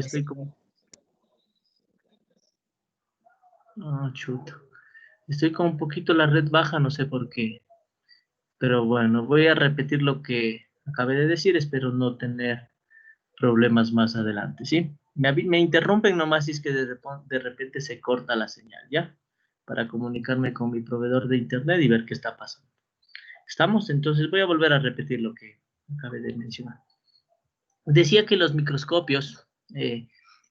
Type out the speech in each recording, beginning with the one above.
estoy como... Ah, chuto. Estoy con un poquito la red baja, no sé por qué. Pero bueno, voy a repetir lo que acabé de decir, espero no tener problemas más adelante, ¿sí? Me interrumpen nomás si es que de repente se corta la señal, ¿ya? Para comunicarme con mi proveedor de internet y ver qué está pasando. ¿Estamos? Entonces voy a volver a repetir lo que acabé de mencionar. Decía que los microscopios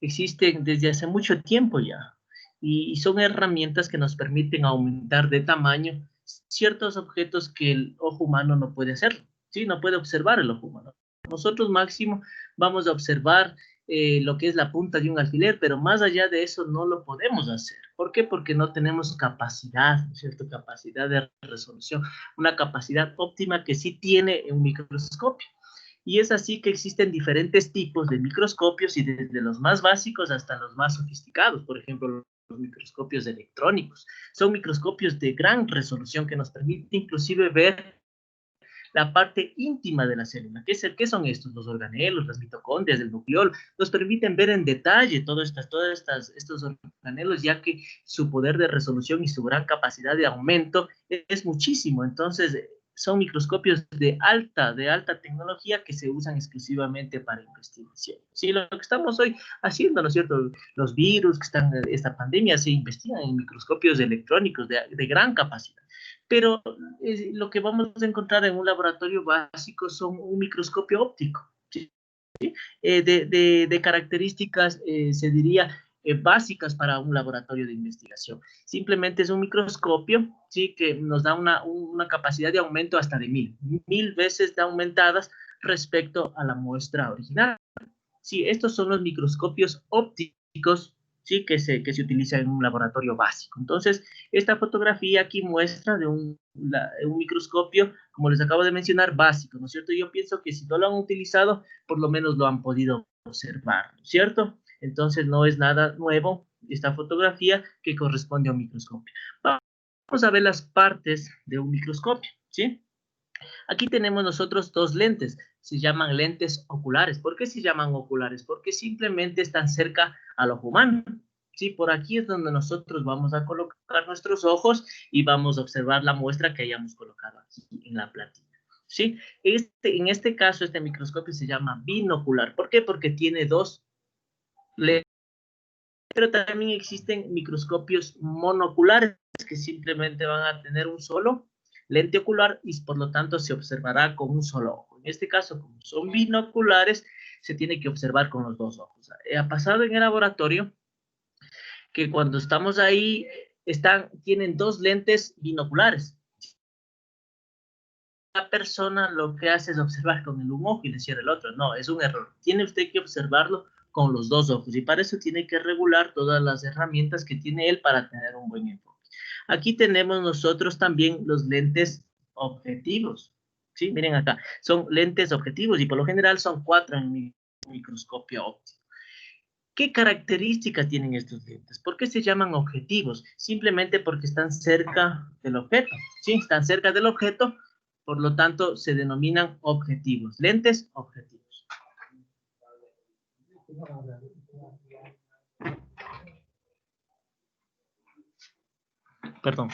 existen desde hace mucho tiempo ya y son herramientas que nos permiten aumentar de tamaño ciertos objetos que el ojo humano no puede hacer, ¿sí? No puede observar el ojo humano. Nosotros máximo vamos a observar lo que es la punta de un alfiler, pero más allá de eso no lo podemos hacer. ¿Por qué? Porque no tenemos capacidad, ¿no es cierto? Capacidad de resolución, una capacidad óptima que sí tiene un microscopio. Y es así que existen diferentes tipos de microscopios y desde los más básicos hasta los más sofisticados. Por ejemplo, los microscopios electrónicos. Son microscopios de gran resolución que nos permite inclusive ver la parte íntima de la célula. ¿Qué son estos? Los organelos, las mitocondrias, el nucleolo. Nos permiten ver en detalle estos organelos, ya que su poder de resolución y su gran capacidad de aumento es muchísimo. Entonces, son microscopios de alta tecnología que se usan exclusivamente para investigación. Sí, lo que estamos hoy haciendo, ¿no es cierto? Los virus que están en esta pandemia se investigan en microscopios electrónicos de gran capacidad. Pero lo que vamos a encontrar en un laboratorio básico son un microscopio óptico, ¿sí? De características, se diría, básicas para un laboratorio de investigación. Simplemente es un microscopio, ¿sí? Que nos da una capacidad de aumento hasta de 1000 veces de aumentadas respecto a la muestra original. Sí, estos son los microscopios ópticos, sí, que se utiliza en un laboratorio básico. Entonces, esta fotografía aquí muestra de un microscopio, como les acabo de mencionar, básico, ¿no es cierto? Yo pienso que si no lo han utilizado, por lo menos lo han podido observar, ¿no es cierto? Entonces, no es nada nuevo esta fotografía que corresponde a un microscopio. Vamos a ver las partes de un microscopio, ¿sí? Aquí tenemos nosotros dos lentes, se llaman lentes oculares. ¿Por qué se llaman oculares? Porque simplemente están cerca al ojo humano. Sí, por aquí es donde nosotros vamos a colocar nuestros ojos y vamos a observar la muestra que hayamos colocado aquí en la platina. ¿Sí? En este caso, este microscopio se llama binocular. ¿Por qué? Porque tiene dos lentes. Pero también existen microscopios monoculares que simplemente van a tener un solo lente ocular y por lo tanto se observará con un solo ojo. En este caso, como son binoculares, se tiene que observar con los dos ojos. Ha pasado en el laboratorio que cuando estamos ahí, tienen dos lentes binoculares. La persona lo que hace es observar con el un ojo y le cierra el otro. No, es un error. Tiene usted que observarlo con los dos ojos y para eso tiene que regular todas las herramientas que tiene él para tener un buen enfoque. Aquí tenemos nosotros también los lentes objetivos. ¿Sí? Miren acá, son lentes objetivos y por lo general son 4 en mi microscopio óptico. ¿Qué características tienen estos lentes? ¿Por qué se llaman objetivos? Simplemente porque están cerca del objeto, ¿sí? Están cerca del objeto, por lo tanto se denominan objetivos, lentes objetivos. Perdón.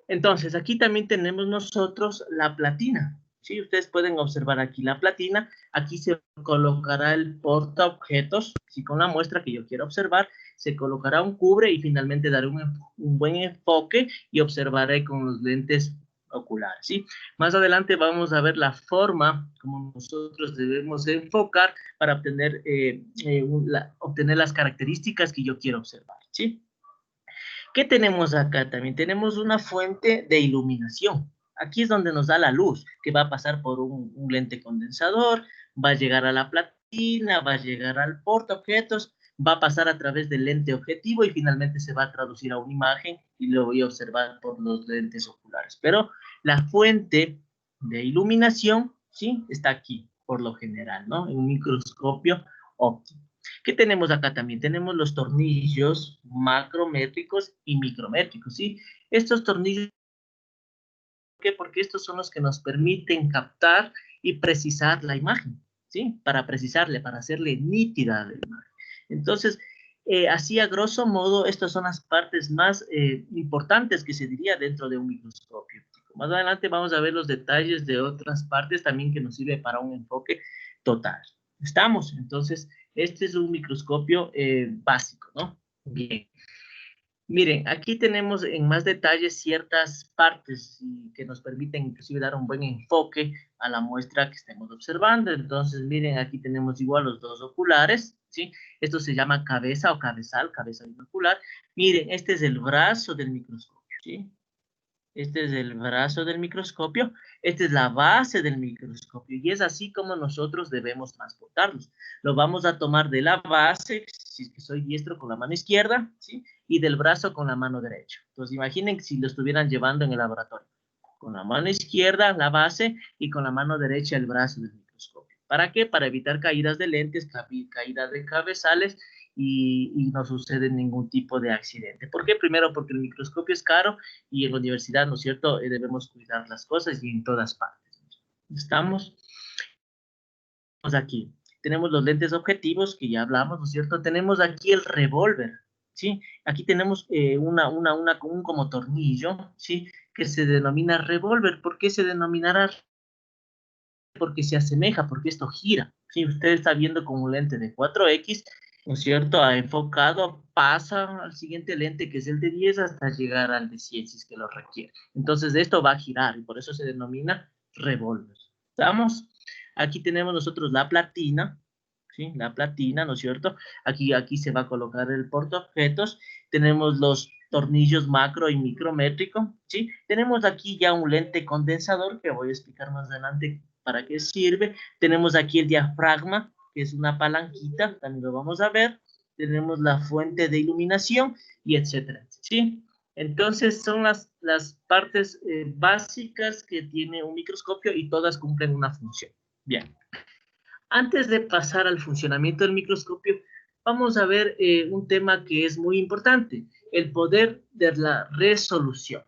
Entonces, aquí también tenemos nosotros la platina. Sí, ustedes pueden observar aquí la platina. Aquí se colocará el portaobjetos. Si con la muestra que yo quiero observar, se colocará un cubre y finalmente daré un buen enfoque y observaré con los lentes oculares. ¿Sí? Más adelante vamos a ver la forma como nosotros debemos enfocar para obtener las características que yo quiero observar. ¿Sí? ¿Qué tenemos acá también? Tenemos una fuente de iluminación. Aquí es donde nos da la luz, que va a pasar por un lente condensador, va a llegar a la platina, va a llegar al portaobjetos, va a pasar a través del lente objetivo y finalmente se va a traducir a una imagen y lo voy a observar por los lentes oculares. Pero la fuente de iluminación, ¿sí? Está aquí, por lo general, ¿no? En un microscopio óptico. ¿Qué tenemos acá también? Tenemos los tornillos macrométricos y micrométricos, ¿sí? Estos tornillos, ¿por qué? Porque estos son los que nos permiten captar y precisar la imagen, ¿sí? Para precisarle, para hacerle nítida la imagen. Entonces, así a grosso modo, estas son las partes más importantes que se diría dentro de un microscopio. Más adelante vamos a ver los detalles de otras partes también que nos sirve para un enfoque total. ¿Estamos? Entonces, este es un microscopio básico, ¿no? Bien. Miren, aquí tenemos en más detalle ciertas partes que nos permiten inclusive dar un buen enfoque a la muestra que estemos observando. Entonces, miren, aquí tenemos igual los dos oculares, ¿sí? Esto se llama cabeza o cabezal, cabeza binocular. Miren, este es el brazo del microscopio, ¿sí? Este es el brazo del microscopio, esta es la base del microscopio y es así como nosotros debemos transportarlos. Lo vamos a tomar de la base, si es que soy diestro, con la mano izquierda, ¿sí? Y del brazo con la mano derecha. Entonces imaginen si lo estuvieran llevando en el laboratorio. Con la mano izquierda la base y con la mano derecha el brazo del microscopio. ¿Para qué? Para evitar caídas de lentes, caídas de cabezales y no sucede ningún tipo de accidente. ¿Por qué? Primero porque el microscopio es caro y en la universidad, ¿no es cierto?, debemos cuidar las cosas y en todas partes. ¿Estamos? Aquí. Tenemos los lentes objetivos, que ya hablamos, ¿no es cierto? Tenemos aquí el revólver, ¿sí? Aquí tenemos un como tornillo, ¿sí? Que se denomina revólver. ¿Por qué se denominará? Porque se asemeja, porque esto gira. Si usted está viendo con un lente de 4X, ¿no es cierto? Ha enfocado, pasa al siguiente lente, que es el de 10, hasta llegar al de 100, si es que lo requiere. Entonces, esto va a girar, y por eso se denomina revólver. ¿Estamos? Aquí tenemos nosotros la platina, ¿sí? La platina, ¿no es cierto? Aquí se va a colocar el portaobjetos. Tenemos los tornillos macro y micrométrico, ¿sí? Tenemos aquí ya un lente condensador, que voy a explicar más adelante para qué sirve. Tenemos aquí el diafragma, que es una palanquita, también lo vamos a ver. Tenemos la fuente de iluminación y etcétera, ¿sí? Entonces son las partes básicas que tiene un microscopio y todas cumplen una función. Bien. Antes de pasar al funcionamiento del microscopio, vamos a ver un tema que es muy importante, el poder de la resolución.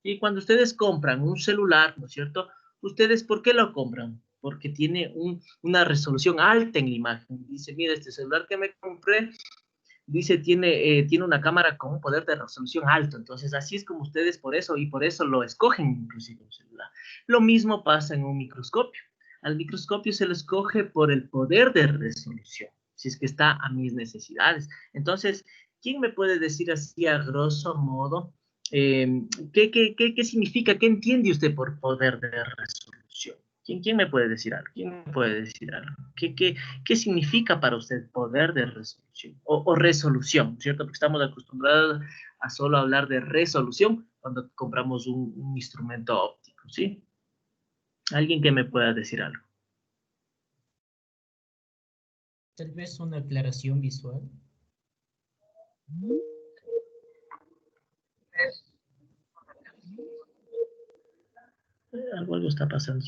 Y cuando ustedes compran un celular, ¿no es cierto? ¿Ustedes por qué lo compran? Porque tiene una resolución alta en la imagen. Dice, mira, este celular que me compré, dice, tiene una cámara con un poder de resolución alto. Entonces, así es como ustedes por eso, y por eso lo escogen inclusive un celular. Lo mismo pasa en un microscopio. Al microscopio se lo escoge por el poder de resolución, si es que está a mis necesidades. Entonces, ¿quién me puede decir así a grosso modo qué significa, qué entiende usted por poder de resolución? ¿Quién me puede decir algo? ¿Quién me puede decir algo? ¿Qué significa para usted poder de resolución o resolución, ¿cierto? Porque estamos acostumbrados a solo hablar de resolución cuando compramos un instrumento óptico, ¿sí? Alguien que me pueda decir algo. Tal vez una aclaración visual. Algo está pasando.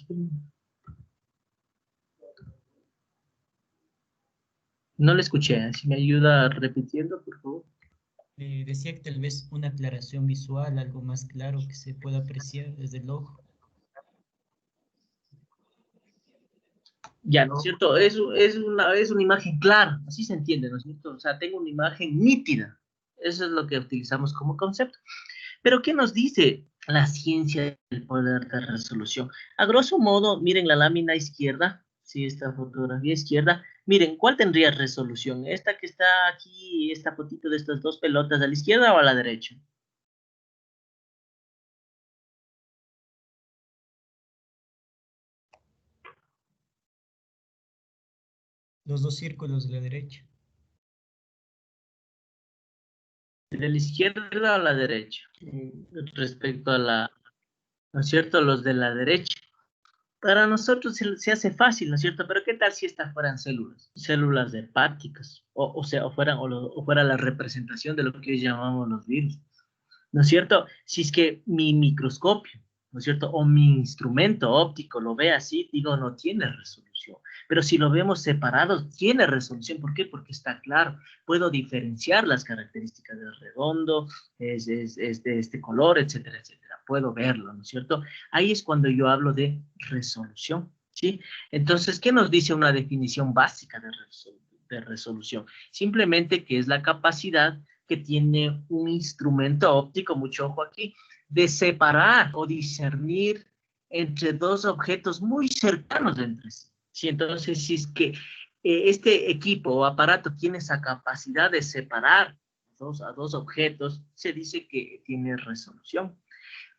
No le escuché. Si me ayuda repitiendo, por favor. Decía que tal vez una aclaración visual, algo más claro que se pueda apreciar desde el ojo. Ya, ¿no es cierto? Es una imagen clara, así se entiende, ¿no es cierto? O sea, tengo una imagen nítida. Eso es lo que utilizamos como concepto. Pero, ¿qué nos dice la ciencia del poder de resolución? A grosso modo, miren la lámina izquierda, sí, esta fotografía izquierda, miren, ¿cuál tendría resolución? ¿Esta que está aquí, esta fotito de estas dos pelotas, a la izquierda o a la derecha? Los dos círculos de la derecha. ¿De la izquierda o a la derecha? Respecto a la, ¿no es cierto? Los de la derecha. Para nosotros se hace fácil, ¿no es cierto? Pero ¿qué tal si estas fueran células? Células hepáticas, o fuera la representación de lo que hoy llamamos los virus, ¿no es cierto? Si es que mi microscopio, ¿no es cierto? O mi instrumento óptico lo ve así, digo, no tiene resolución. Pero si lo vemos separado, tiene resolución. ¿Por qué? Porque está claro. Puedo diferenciar las características del redondo, es de este color, etcétera, etcétera. Puedo verlo, ¿no es cierto? Ahí es cuando yo hablo de resolución, ¿sí? Entonces, ¿qué nos dice una definición básica de resolución? de resolución. Simplemente que es la capacidad que tiene un instrumento óptico, mucho ojo aquí, de separar o discernir entre dos objetos muy cercanos entre sí. ¿Sí? Entonces, si es que este equipo o aparato tiene esa capacidad de separar a dos objetos, se dice que tiene resolución.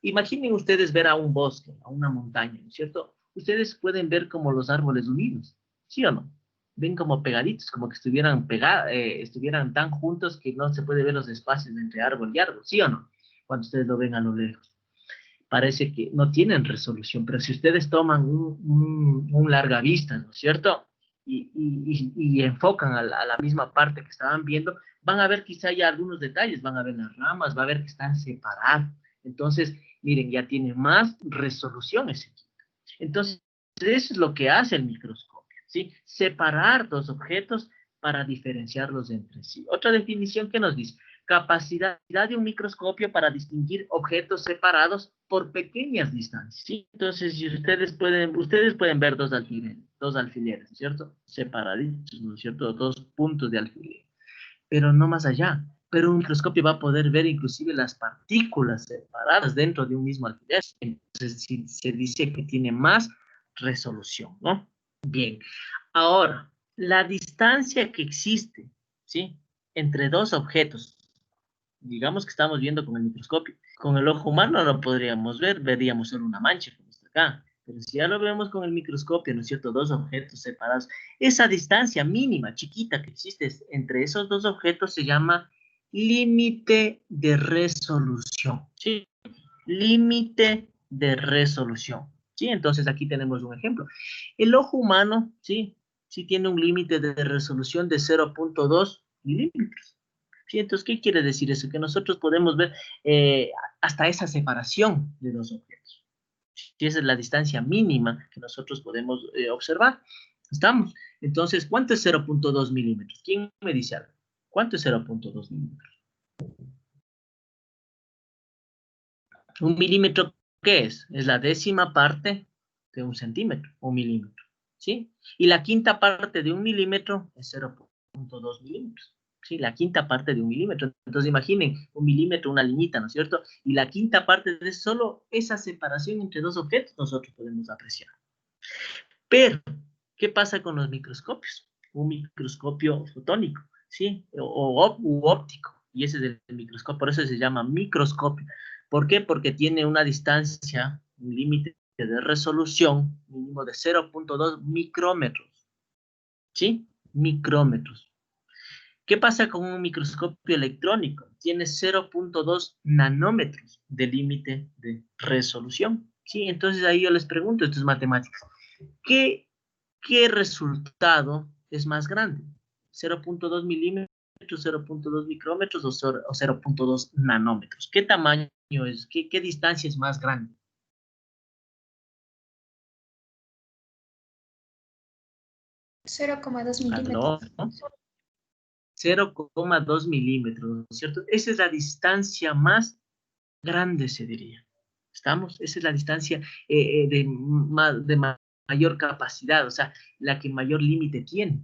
Imaginen ustedes ver a un bosque, a una montaña, ¿no es cierto? Ustedes pueden ver como los árboles unidos, ¿sí o no? Ven como pegaditos, como que estuvieran tan juntos que no se puede ver los espacios entre árbol y árbol, ¿sí o no? Cuando ustedes lo ven a lo lejos. Parece que no tienen resolución, pero si ustedes toman un larga vista, ¿no es cierto? Y enfocan a la misma parte que estaban viendo, van a ver quizá ya algunos detalles, van a ver las ramas, va a ver que están separados. Entonces, miren, ya tiene más resolución ese equipo. Entonces, eso es lo que hace el microscopio, ¿sí? Separar dos objetos para diferenciarlos entre sí. Otra definición que nos dice, capacidad de un microscopio para distinguir objetos separados por pequeñas distancias, ¿sí? Entonces, si ustedes pueden ver dos alfileres, ¿no es cierto? Separaditos, ¿no es cierto? Dos puntos de alfiler, pero no más allá. Pero un microscopio va a poder ver inclusive las partículas separadas dentro de un mismo alfiler. Entonces, se dice que tiene más resolución, ¿no? Bien. Ahora, la distancia que existe, ¿sí? Entre dos objetos, digamos que estamos viendo con el microscopio. Con el ojo humano no podríamos ver, veríamos solo una mancha, como está acá. Pero si ya lo vemos con el microscopio, ¿no es cierto? Dos objetos separados. Esa distancia mínima, chiquita que existe entre esos dos objetos se llama límite de resolución. ¿Sí? Límite de resolución. ¿Sí? Entonces aquí tenemos un ejemplo. El ojo humano, ¿sí? Sí tiene un límite de resolución de 0.2 milímetros. ¿Sí? Entonces, ¿qué quiere decir eso? Que nosotros podemos ver hasta esa separación de dos objetos. ¿Sí? Esa es la distancia mínima que nosotros podemos observar. ¿Estamos? Entonces, ¿cuánto es 0.2 milímetros? ¿Quién me dice algo? ¿Cuánto es 0.2 milímetros? ¿Un milímetro qué es? Es la décima parte de un centímetro, un milímetro. ¿Sí? Y la quinta parte de un milímetro es 0.2 milímetros. ¿Sí? La quinta parte de un milímetro. Entonces imaginen, un milímetro, una liñita, ¿no es cierto? Y la quinta parte de solo esa separación entre dos objetos nosotros podemos apreciar. Pero, ¿qué pasa con los microscopios? Un microscopio fotónico, ¿sí? U óptico. Y ese es el microscopio, por eso se llama microscopio. ¿Por qué? Porque tiene una distancia, un límite de resolución mínimo de 0.2 micrómetros. ¿Sí? Micrómetros. ¿Qué pasa con un microscopio electrónico? Tiene 0.2 nanómetros de límite de resolución. ¿Sí? Entonces ahí yo les pregunto, esto es matemáticas. ¿Qué, qué resultado es más grande? ¿0.2 milímetros, 0.2 micrómetros o 0.2 nanómetros? ¿Qué tamaño es? ¿Qué distancia es más grande? 0,2 milímetros. ¿Aló? 0,2 milímetros, ¿no es cierto? Esa es la distancia más grande, se diría. ¿Estamos? Esa es la distancia de mayor capacidad, o sea, la que mayor límite tiene.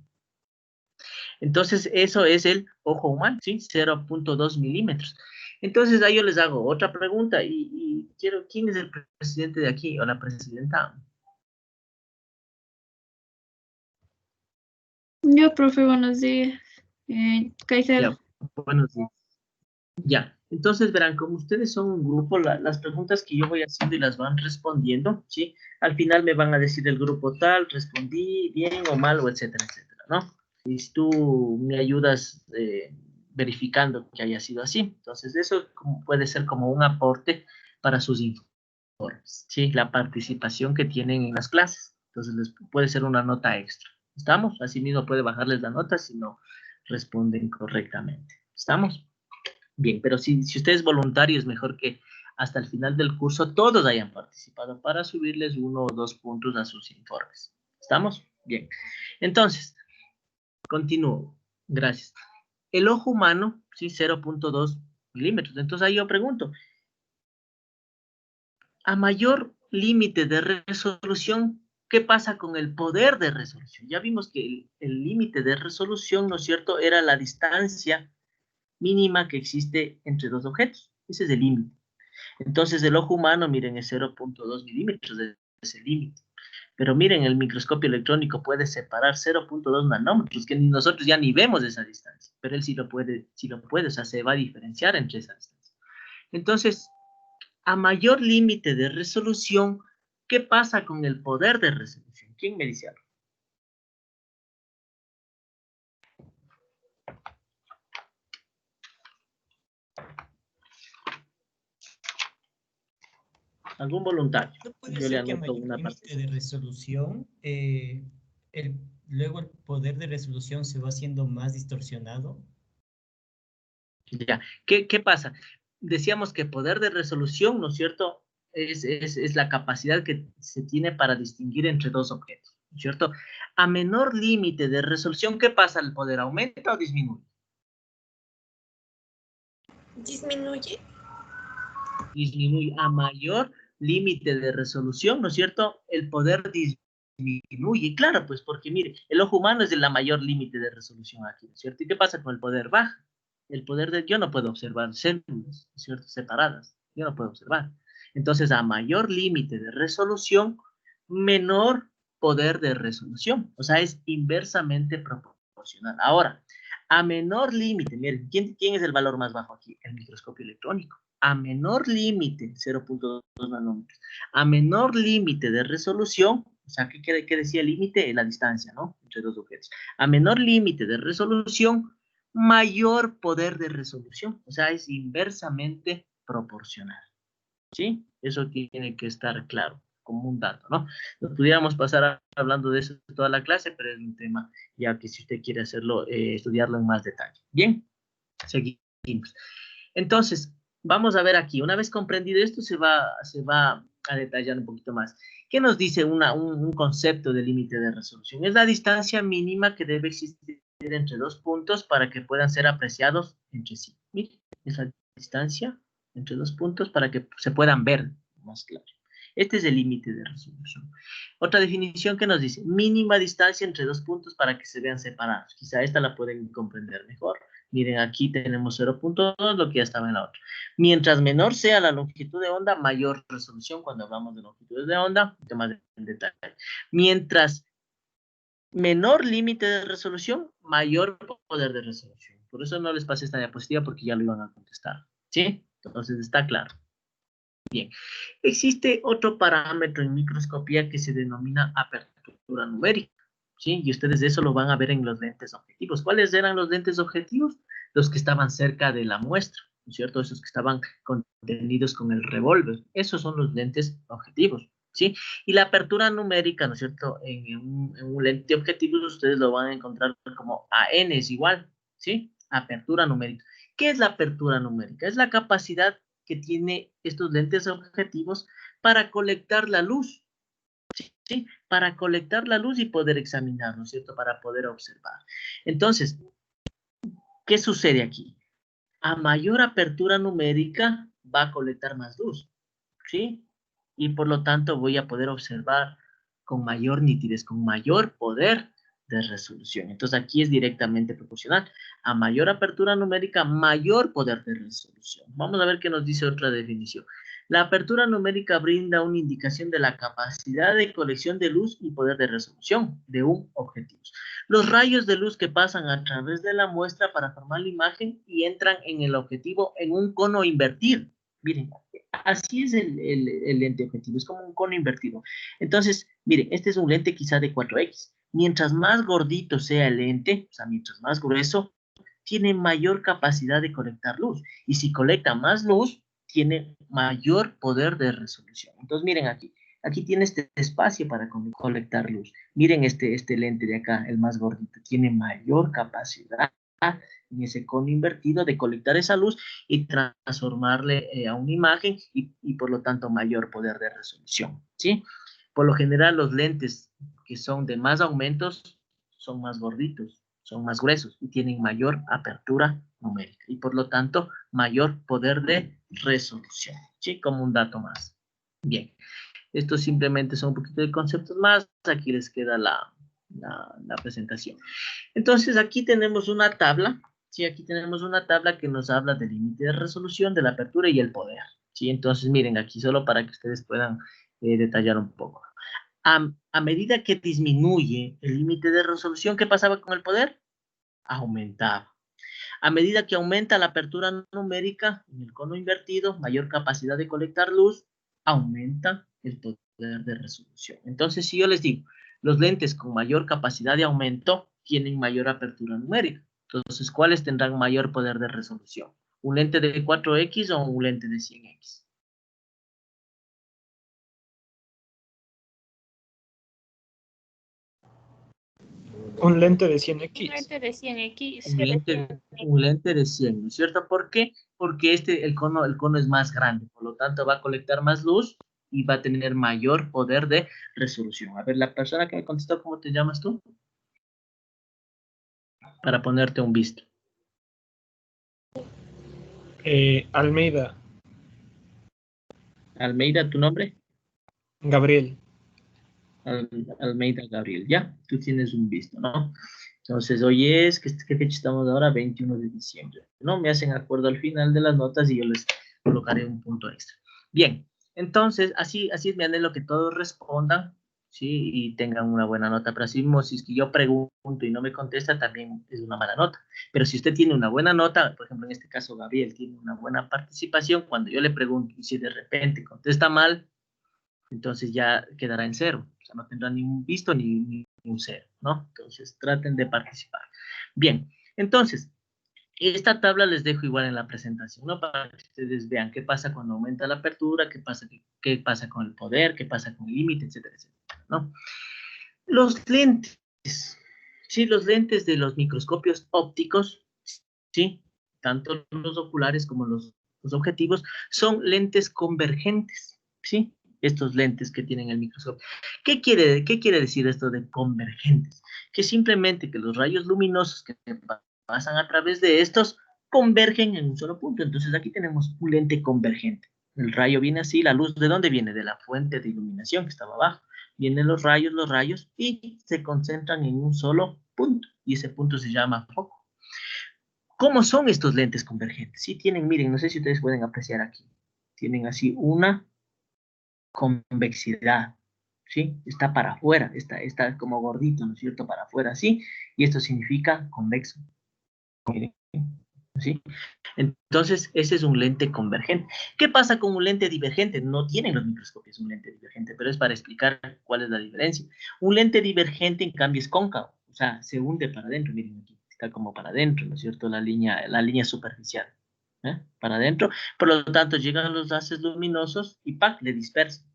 Entonces, eso es el ojo humano, ¿sí? 0.2 milímetros. Entonces, ahí yo les hago otra pregunta y quiero, ¿quién es el presidente de aquí o la presidenta? Yo, profe, buenos días. Kaiser. Ya, buenos días. Ya, entonces verán, como ustedes son un grupo, las preguntas que yo voy haciendo y las van respondiendo, ¿sí? Al final me van a decir el grupo tal, respondí bien o mal, o etcétera, etcétera, ¿no? Y si tú me ayudas verificando que haya sido así, entonces eso puede ser como un aporte para sus informes, ¿sí? La participación que tienen en las clases, entonces les puede ser una nota extra, ¿estamos? Asimismo puede bajarles la nota si no responden correctamente, ¿estamos? Bien, pero si usted es voluntario, es mejor que hasta el final del curso todos hayan participado para subirles 1 o 2 puntos a sus informes. ¿Estamos? Bien. Entonces, continúo. Gracias. El ojo humano, sí, 0.2 milímetros. Entonces ahí yo pregunto, a mayor límite de resolución, ¿qué pasa con el poder de resolución? Ya vimos que el límite de resolución, ¿no es cierto?, era la distancia mínima que existe entre dos objetos. Ese es el límite. Entonces, el ojo humano, miren, es 0.2 milímetros de ese límite. Pero miren, el microscopio electrónico puede separar 0.2 nanómetros, que nosotros ya ni vemos esa distancia, pero él sí lo puede, o sea, se va a diferenciar entre esa distancia. Entonces, a mayor límite de resolución, ¿qué pasa con el poder de resolución? ¿Quién me dice algo? ¿Algún voluntario? ¿No puede Yo le ser que a anoto mayor una parte. límite de resolución, luego el poder de resolución se va haciendo más distorsionado? Ya. ¿Qué pasa? Decíamos que poder de resolución, ¿no es cierto?, es la capacidad que se tiene para distinguir entre dos objetos, ¿no es cierto? A menor límite de resolución, ¿qué pasa? ¿El poder aumenta o disminuye? Disminuye. Disminuye. A mayor límite de resolución, ¿no es cierto?, el poder disminuye. Claro, pues porque mire, el ojo humano es de la mayor límite de resolución aquí, ¿no es cierto? ¿Y qué pasa con el poder baja? El poder de, yo no puedo observar células, ¿no es cierto?, separadas, yo no puedo observar. Entonces, a mayor límite de resolución, menor poder de resolución, o sea, es inversamente proporcional. Ahora, a menor límite, miren, ¿quién es el valor más bajo aquí? El microscopio electrónico. A menor límite, 0.2 nanómetros, a menor límite de resolución, o sea, ¿qué decía el límite? La distancia, ¿no?, entre dos objetos. A menor límite de resolución, mayor poder de resolución, o sea, es inversamente proporcional, ¿sí? Eso tiene que estar claro, como un dato, ¿no? Nos pudiéramos pasar hablando de eso toda la clase, pero es un tema ya que si usted quiere hacerlo, estudiarlo en más detalle. Bien, seguimos. Entonces, vamos a ver aquí, una vez comprendido esto, se va a detallar un poquito más. ¿Qué nos dice un concepto de límite de resolución? Es la distancia mínima que debe existir entre dos puntos para que puedan ser apreciados entre sí. Mire, esa distancia entre dos puntos para que se puedan ver más claro. Este es el límite de resolución. Otra definición que nos dice, mínima distancia entre dos puntos para que se vean separados. Quizá esta la pueden comprender mejor. Miren, aquí tenemos 0.2, lo que ya estaba en la otra. Mientras menor sea la longitud de onda, mayor resolución. Cuando hablamos de longitudes de onda, un poquito más en detalle. Mientras menor límite de resolución, mayor poder de resolución. Por eso no les pasé esta diapositiva porque ya lo iban a contestar. ¿Sí? Entonces está claro. Bien. Existe otro parámetro en microscopía que se denomina apertura numérica. ¿Sí? Y ustedes eso lo van a ver en los lentes objetivos. ¿Cuáles eran los lentes objetivos? Los que estaban cerca de la muestra, ¿no es cierto? Esos que estaban contenidos con el revólver. Esos son los lentes objetivos, ¿sí? Y la apertura numérica, ¿no es cierto? En un lente objetivo ustedes lo van a encontrar como AN es igual, ¿sí? Apertura numérica. ¿Qué es la apertura numérica? Es la capacidad que tiene estos lentes objetivos para colectar la luz, ¿sí? Para colectar la luz y poder examinar, ¿no es cierto? Para poder observar. Entonces, ¿qué sucede aquí? A mayor apertura numérica va a colectar más luz, ¿sí? Y por lo tanto voy a poder observar con mayor nitidez, con mayor poder de resolución. Entonces aquí es directamente proporcional. A mayor apertura numérica, mayor poder de resolución. Vamos a ver qué nos dice otra definición. La apertura numérica brinda una indicación de la capacidad de colección de luz y poder de resolución de un objetivo. Los rayos de luz que pasan a través de la muestra para formar la imagen y entran en el objetivo en un cono invertido. Miren, así es el lente objetivo, es como un cono invertido. Entonces, miren, este es un lente quizá de 4X. Mientras más gordito sea el lente, o sea, mientras más grueso, tiene mayor capacidad de colectar luz. Y si colecta más luz, tiene mayor poder de resolución. Entonces, miren aquí. Aquí tiene este espacio para colectar luz. Miren este lente de acá, el más gordito. Tiene mayor capacidad en ese cono invertido de colectar esa luz y transformarle a una imagen y por lo tanto mayor poder de resolución, ¿sí? Por lo general los lentes que son de más aumentos son más gorditos, son más gruesos y tienen mayor apertura numérica y por lo tanto mayor poder de resolución, ¿sí? Como un dato más. Bien. Esto simplemente son un poquito de conceptos más. Aquí les queda la presentación. Entonces, aquí tenemos una tabla. Sí, aquí tenemos una tabla que nos habla del límite de resolución, de la apertura y el poder. Sí, entonces miren aquí solo para que ustedes puedan detallar un poco. A medida que disminuye el límite de resolución, ¿qué pasaba con el poder? Aumentaba. A medida que aumenta la apertura numérica en el cono invertido, mayor capacidad de colectar luz, aumenta el poder de resolución. Entonces, si yo les digo, los lentes con mayor capacidad de aumento tienen mayor apertura numérica. Entonces, ¿cuáles tendrán mayor poder de resolución? ¿Un lente de 4X o un lente de 100X? Un lente de Un 100X. lente de 100X. Un lente de 100, ¿no es cierto? ¿Por qué? Porque el cono es más grande, por lo tanto va a colectar más luz y va a tener mayor poder de resolución. A ver, la persona que me contestó, ¿cómo te llamas tú? Para ponerte un visto. Almeida, Almeida, ¿tu nombre? Gabriel. Almeida Gabriel, ya, tú tienes un visto, ¿no? Entonces, hoy es, ¿qué fecha estamos ahora? 21 de diciembre, ¿no? Me hacen acuerdo al final de las notas y yo les colocaré un punto extra. Bien, entonces, así es mi anhelo, que todos respondan, ¿sí? Y tengan una buena nota. Pero así mismo, si es que yo pregunto y no me contesta, también es una mala nota. Pero si usted tiene una buena nota, por ejemplo, en este caso, Gabriel tiene una buena participación, cuando yo le pregunto y si de repente contesta mal, entonces ya quedará en cero. O sea, no tendrá ni un visto ni un cero, ¿no? Entonces, traten de participar. Bien, entonces, esta tabla les dejo igual en la presentación, ¿no? Para que ustedes vean qué pasa cuando aumenta la apertura, qué pasa con el poder, qué pasa con el límite, etcétera, etcétera, ¿no? Los lentes, sí, los lentes de los microscopios ópticos, sí, tanto los oculares como los objetivos, son lentes convergentes, ¿sí? Estos lentes que tienen el microscopio. ¿Qué quiere decir esto de convergentes? Que simplemente que los rayos luminosos que pasan a través de estos convergen en un solo punto. Entonces aquí tenemos un lente convergente. El rayo viene así, la luz, ¿de dónde viene? De la fuente de iluminación que estaba abajo. Vienen los rayos, y se concentran en un solo punto. Y ese punto se llama foco. ¿Cómo son estos lentes convergentes? Sí tienen, miren, no sé si ustedes pueden apreciar aquí. Tienen así una convexidad, ¿sí? Está para afuera, está como gordito, ¿no es cierto? Para afuera, ¿sí? Y esto significa convexo. Miren, ¿sí? Entonces, ese es un lente convergente. ¿Qué pasa con un lente divergente? No tienen los microscopios un lente divergente, pero es para explicar cuál es la diferencia. Un lente divergente, en cambio, es cóncavo, o sea, se hunde para adentro. Miren aquí, está como para adentro, ¿no es cierto? La línea superficial, ¿eh? Para adentro. Por lo tanto, llegan los haces luminosos y ¡pac! Le dispersan.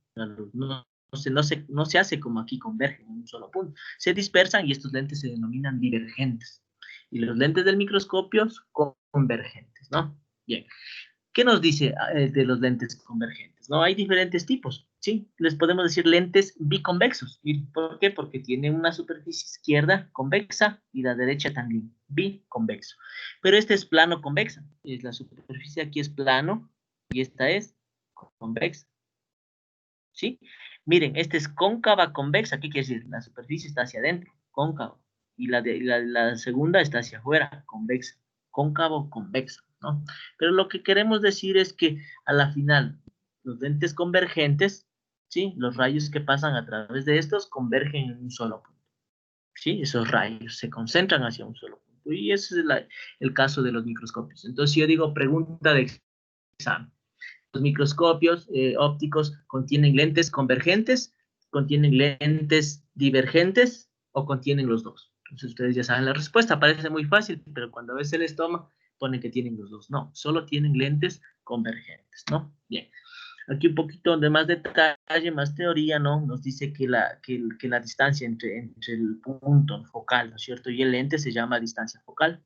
No se hace como aquí, convergen en un solo punto. Se dispersan y estos lentes se denominan divergentes. Y los lentes del microscopio convergentes, ¿no? Bien. ¿Qué nos dice de los lentes convergentes? ¿No? Hay diferentes tipos, ¿sí? Les podemos decir lentes biconvexos. ¿Y por qué? Porque tienen una superficie izquierda convexa y la derecha también biconvexo. Pero este es plano convexa. La superficie aquí es plano y esta es convexa, ¿sí? Miren, esta es cóncava convexa. ¿Qué quiere decir? La superficie está hacia adentro, cóncavo. Y la segunda está hacia afuera, convexa. Cóncavo, convexa, ¿no? Pero lo que queremos decir es que a la final, los lentes convergentes, ¿sí? Los rayos que pasan a través de estos convergen en un solo punto, ¿sí? Esos rayos se concentran hacia un solo punto. Y ese es el caso de los microscopios. Entonces, si yo digo pregunta de examen, los microscopios ópticos contienen lentes convergentes, contienen lentes divergentes o contienen los dos. Entonces ustedes ya saben la respuesta, parece muy fácil, pero cuando a veces les toma, ponen que tienen los dos. No, solo tienen lentes convergentes, ¿no? Bien. Aquí un poquito de más detalle, más teoría, ¿no? Nos dice que la distancia entre el punto focal, ¿no es cierto? Y el lente se llama distancia focal.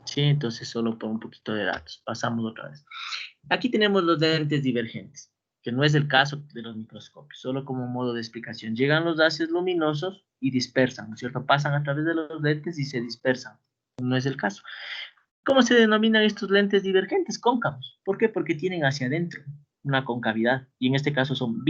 Sí, entonces solo por un poquito de datos. Pasamos otra vez. Aquí tenemos los lentes divergentes, que no es el caso de los microscopios, solo como modo de explicación. Llegan los haces luminosos y dispersan, ¿no es cierto? Pasan a través de los lentes y se dispersan. No es el caso. ¿Cómo se denominan estos lentes divergentes? Cóncavos. ¿Por qué? Porque tienen hacia adentro una concavidad, y en este caso son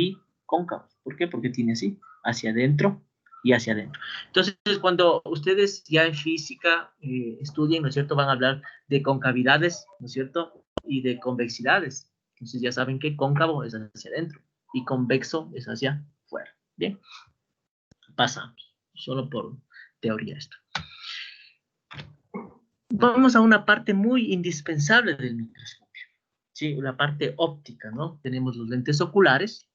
cóncavos. ¿Por qué? Porque tiene así, hacia adentro y hacia adentro. Entonces, cuando ustedes ya en física estudien, ¿no es cierto?, van a hablar de concavidades, ¿no es cierto?, y de convexidades. Entonces ya saben que cóncavo es hacia adentro y convexo es hacia afuera. Bien, pasamos, solo por teoría esto. Vamos a una parte muy indispensable del microscopio, ¿sí? La parte óptica, ¿no? Tenemos los lentes oculares,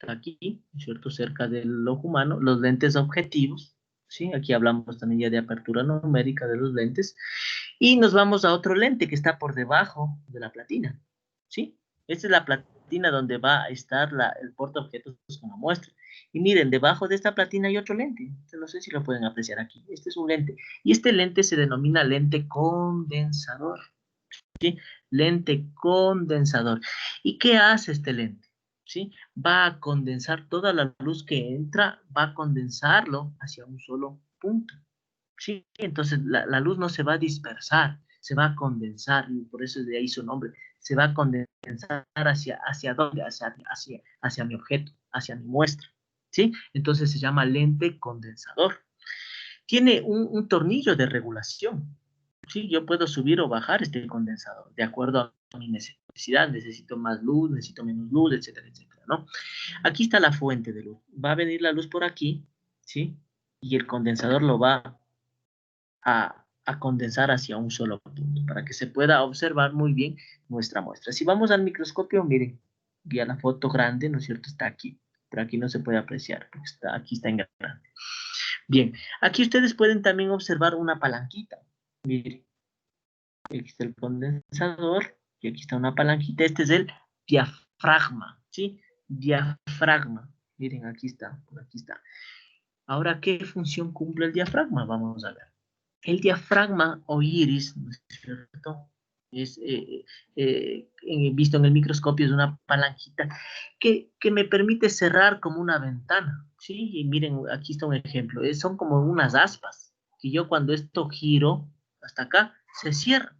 aquí, ¿cierto?, cerca del ojo humano, los lentes objetivos, ¿sí? Aquí hablamos también ya de apertura numérica de los lentes, y nos vamos a otro lente que está por debajo de la platina, ¿sí? Esta es la platina donde va a estar el portaobjetos con la muestra. Y miren, debajo de esta platina hay otro lente. No sé si lo pueden apreciar aquí. Este es un lente. Y este lente se denomina lente condensador. ¿Sí? Lente condensador. ¿Y qué hace este lente? ¿Sí? Va a condensar toda la luz que entra, va a condensarlo hacia un solo punto. ¿Sí? Entonces la luz no se va a dispersar, se va a condensar, y por eso de ahí su nombre, se va a condensar hacia dónde, hacia mi objeto, hacia mi muestra, ¿sí? Entonces se llama lente condensador. Tiene un tornillo de regulación, ¿sí? Yo puedo subir o bajar este condensador, de acuerdo a mi necesidad, necesito más luz, necesito menos luz, etcétera, etcétera, ¿no? Aquí está la fuente de luz, va a venir la luz por aquí, ¿sí? Y el condensador lo va a condensar hacia un solo punto, para que se pueda observar muy bien nuestra muestra. Si vamos al microscopio, miren, ya la foto grande, ¿no es cierto?, está aquí, pero aquí no se puede apreciar, porque aquí está en grande. Bien, aquí ustedes pueden también observar una palanquita. Miren, aquí está el condensador, y aquí está una palanquita. Este es el diafragma, ¿sí? Diafragma. Miren, aquí está, por aquí está. Ahora, ¿qué función cumple el diafragma? Vamos a ver. El diafragma o iris, ¿no es cierto?, es, visto en el microscopio, es una palanquita que me permite cerrar como una ventana, ¿sí? Y miren, aquí está un ejemplo, son como unas aspas, que yo cuando esto giro hasta acá, se cierra,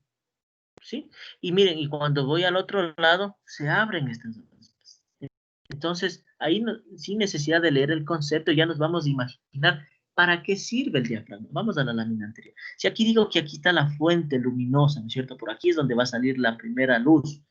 ¿sí? Y miren, y cuando voy al otro lado, se abren estas aspas. Entonces, ahí sin necesidad de leer el concepto, ya nos vamos a imaginar para qué sirve el diafragma. Vamos a la lámina anterior. Si aquí digo que aquí está la fuente luminosa, ¿no es cierto? Por aquí es donde va a salir la primera luz.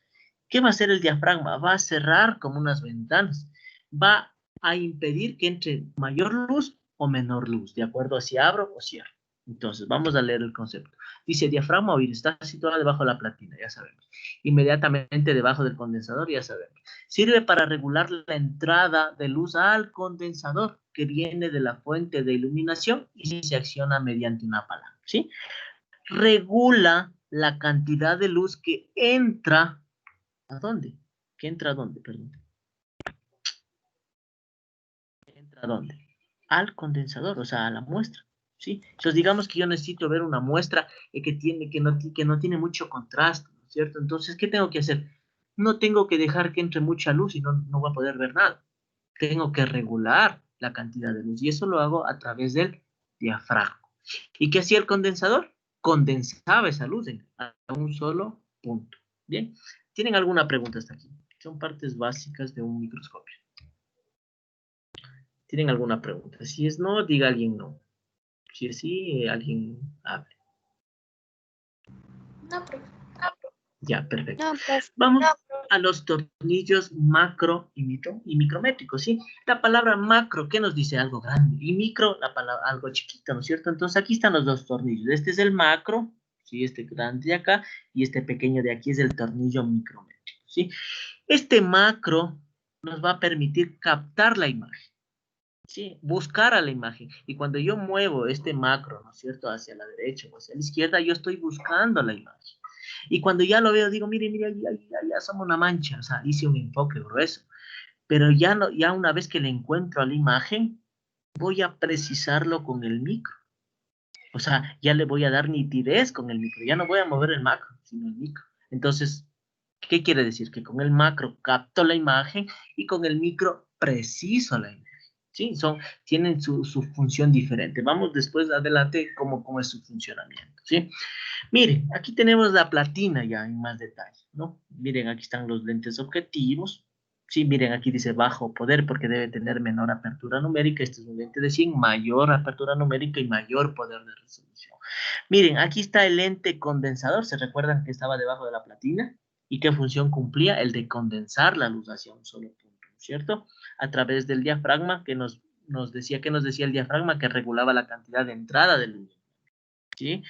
¿Qué va a hacer el diafragma? Va a cerrar como unas ventanas. Va a impedir que entre mayor luz o menor luz, de acuerdo a si abro o cierro. Entonces, vamos a leer el concepto. Dice, diafragma o iris está situado debajo de la platina, ya sabemos. Inmediatamente debajo del condensador, ya sabemos. Sirve para regular la entrada de luz al condensador, que viene de la fuente de iluminación y se acciona mediante una palanca, ¿sí? Regula la cantidad de luz que entra. ¿A dónde? ¿Que entra a dónde? Perdón. ¿Entra a dónde? Al condensador, o sea, a la muestra, ¿sí? Entonces, digamos que yo necesito ver una muestra que no tiene mucho contraste, ¿no es cierto? Entonces, ¿qué tengo que hacer? No tengo que dejar que entre mucha luz y no voy a poder ver nada. Tengo que regular la cantidad de luz y eso lo hago a través del diafragma. ¿Y qué hacía el condensador? Condensaba esa luz a un solo punto. Bien, ¿tienen alguna pregunta hasta aquí? Son partes básicas de un microscopio. ¿Tienen alguna pregunta? Si es no, diga alguien no. Si es sí, alguien hable. No, profe. Ya, perfecto. No, profe. Vamos a los tornillos macro y micrométricos, ¿sí? La palabra macro, ¿qué nos dice? Algo grande. Y micro, la palabra algo chiquito, ¿no es cierto? Entonces aquí están los dos tornillos. Este es el macro, ¿sí? Este grande de acá, y este pequeño de aquí es el tornillo micrométrico, ¿sí? Este macro nos va a permitir captar la imagen, ¿sí? Buscar a la imagen. Y cuando yo muevo este macro, ¿no es cierto?, hacia la derecha o hacia la izquierda, yo estoy buscando la imagen. Y cuando ya lo veo, digo, mire, ahí asoma una mancha, o sea, hice un enfoque grueso. Pero ya, no, ya una vez que le encuentro a la imagen, voy a precisarlo con el micro. O sea, ya le voy a dar nitidez con el micro. Ya no voy a mover el macro, sino el micro. Entonces, ¿qué quiere decir? Que con el macro capto la imagen y con el micro preciso la imagen. ¿Sí? Tienen su función diferente. Vamos después adelante cómo es su funcionamiento, ¿sí? Miren, aquí tenemos la platina ya en más detalle, ¿no? Miren, aquí están los lentes objetivos, Sí, miren, aquí dice bajo poder porque debe tener menor apertura numérica. Este es un lente de 100, mayor apertura numérica y mayor poder de resolución. Miren, aquí está el lente condensador. ¿Se recuerdan que estaba debajo de la platina? ¿Y qué función cumplía? El de condensar la luz hacia un solo punto, ¿cierto? A través del diafragma que nos decía el diafragma que regulaba la cantidad de entrada de luz, ¿sí?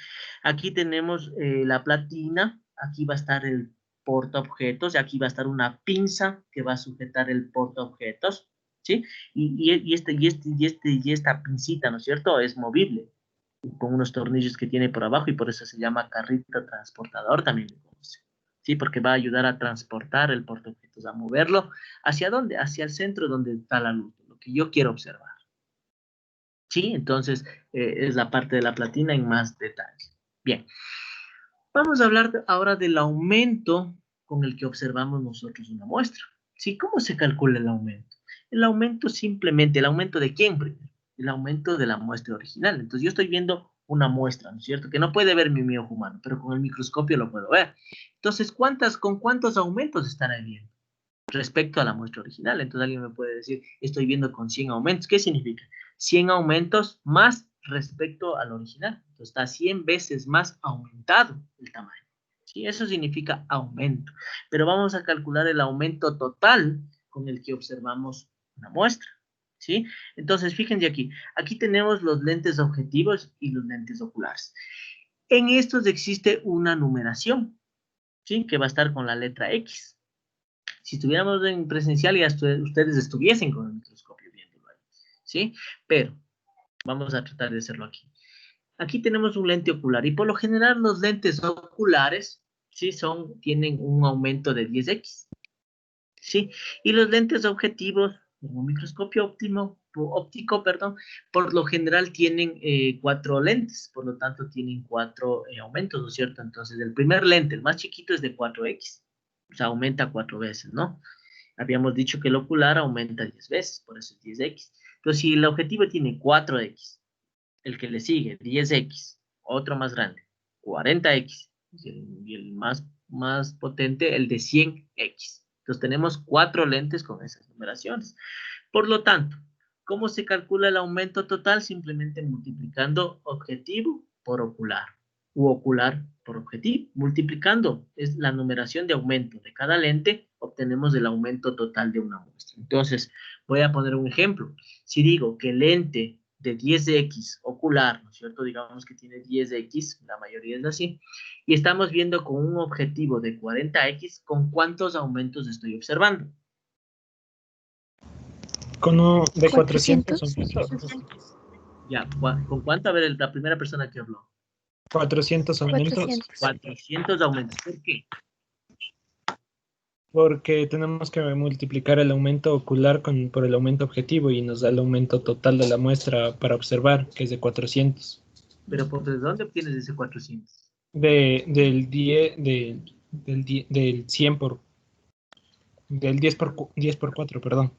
Aquí tenemos la platina. Aquí va a estar el portaobjetos, y aquí va a estar una pinza que va a sujetar el portaobjetos, ¿sí? Y esta pincita, ¿no es cierto? Es movible, con unos tornillos que tiene por abajo, y por eso se llama carrito transportador, también le conoce, ¿sí? Porque va a ayudar a transportar el portaobjetos, a moverlo, ¿hacia dónde? Hacia el centro donde está la luz, lo que yo quiero observar, ¿sí? Entonces, es la parte de la platina en más detalle. Bien. Vamos a hablar ahora del aumento con el que observamos nosotros una muestra. ¿Sí? ¿Cómo se calcula el aumento? El aumento simplemente, ¿el aumento de quién primero? El aumento de la muestra original. Entonces yo estoy viendo una muestra, ¿no es cierto? Que no puede ver mi ojo humano, pero con el microscopio lo puedo ver. Entonces, ¿con cuántos aumentos estará viendo respecto a la muestra original? Entonces alguien me puede decir, estoy viendo con 100 aumentos. ¿Qué significa? 100 aumentos más respecto al original. Entonces está 100 veces más aumentado el tamaño. ¿Sí? Eso significa aumento. Pero vamos a calcular el aumento total con el que observamos una muestra, ¿sí? Entonces, fíjense aquí. Aquí tenemos los lentes objetivos y los lentes oculares. En estos existe una numeración, ¿sí? Que va a estar con la letra X. Si estuviéramos en presencial, ya ustedes estuviesen con el microscopio viéndolo ahí, ¿sí? Pero vamos a tratar de hacerlo aquí. Aquí tenemos un lente ocular, y por lo general los lentes oculares, ¿sí? Tienen un aumento de 10x, ¿sí? Y los lentes objetivos, como un microscopio óptico, por lo general tienen 4 lentes, por lo tanto tienen 4 aumentos, ¿no es cierto? Entonces el primer lente, el más chiquito, es de 4x, o sea, aumenta 4 veces, ¿no? Habíamos dicho que el ocular aumenta 10 veces, por eso es 10x. Entonces, si el objetivo tiene 4x, el que le sigue, 10x, otro más grande, 40x, y el más potente, el de 100x. Entonces tenemos 4 lentes con esas numeraciones. Por lo tanto, ¿cómo se calcula el aumento total? Simplemente multiplicando objetivo por ocular, u ocular por objetivo. Multiplicando es la numeración de aumento de cada lente, obtenemos el aumento total de una muestra. Entonces, voy a poner un ejemplo. Si digo que el lente de 10x ocular, ¿no es cierto? Digamos que tiene 10x, la mayoría es así, y estamos viendo con un objetivo de 40x, ¿con cuántos aumentos estoy observando? Con uno de 400. 400 aumentos. Ya, ¿con cuánto? A ver, la primera persona que habló. 400 aumentos. 400. 400 aumentos. ¿Por qué? Porque tenemos que multiplicar el aumento ocular por el aumento objetivo y nos da el aumento total de la muestra para observar, que es de 400. Pero ¿de dónde obtienes ese 400? Del 100 del 10 por 4, perdón.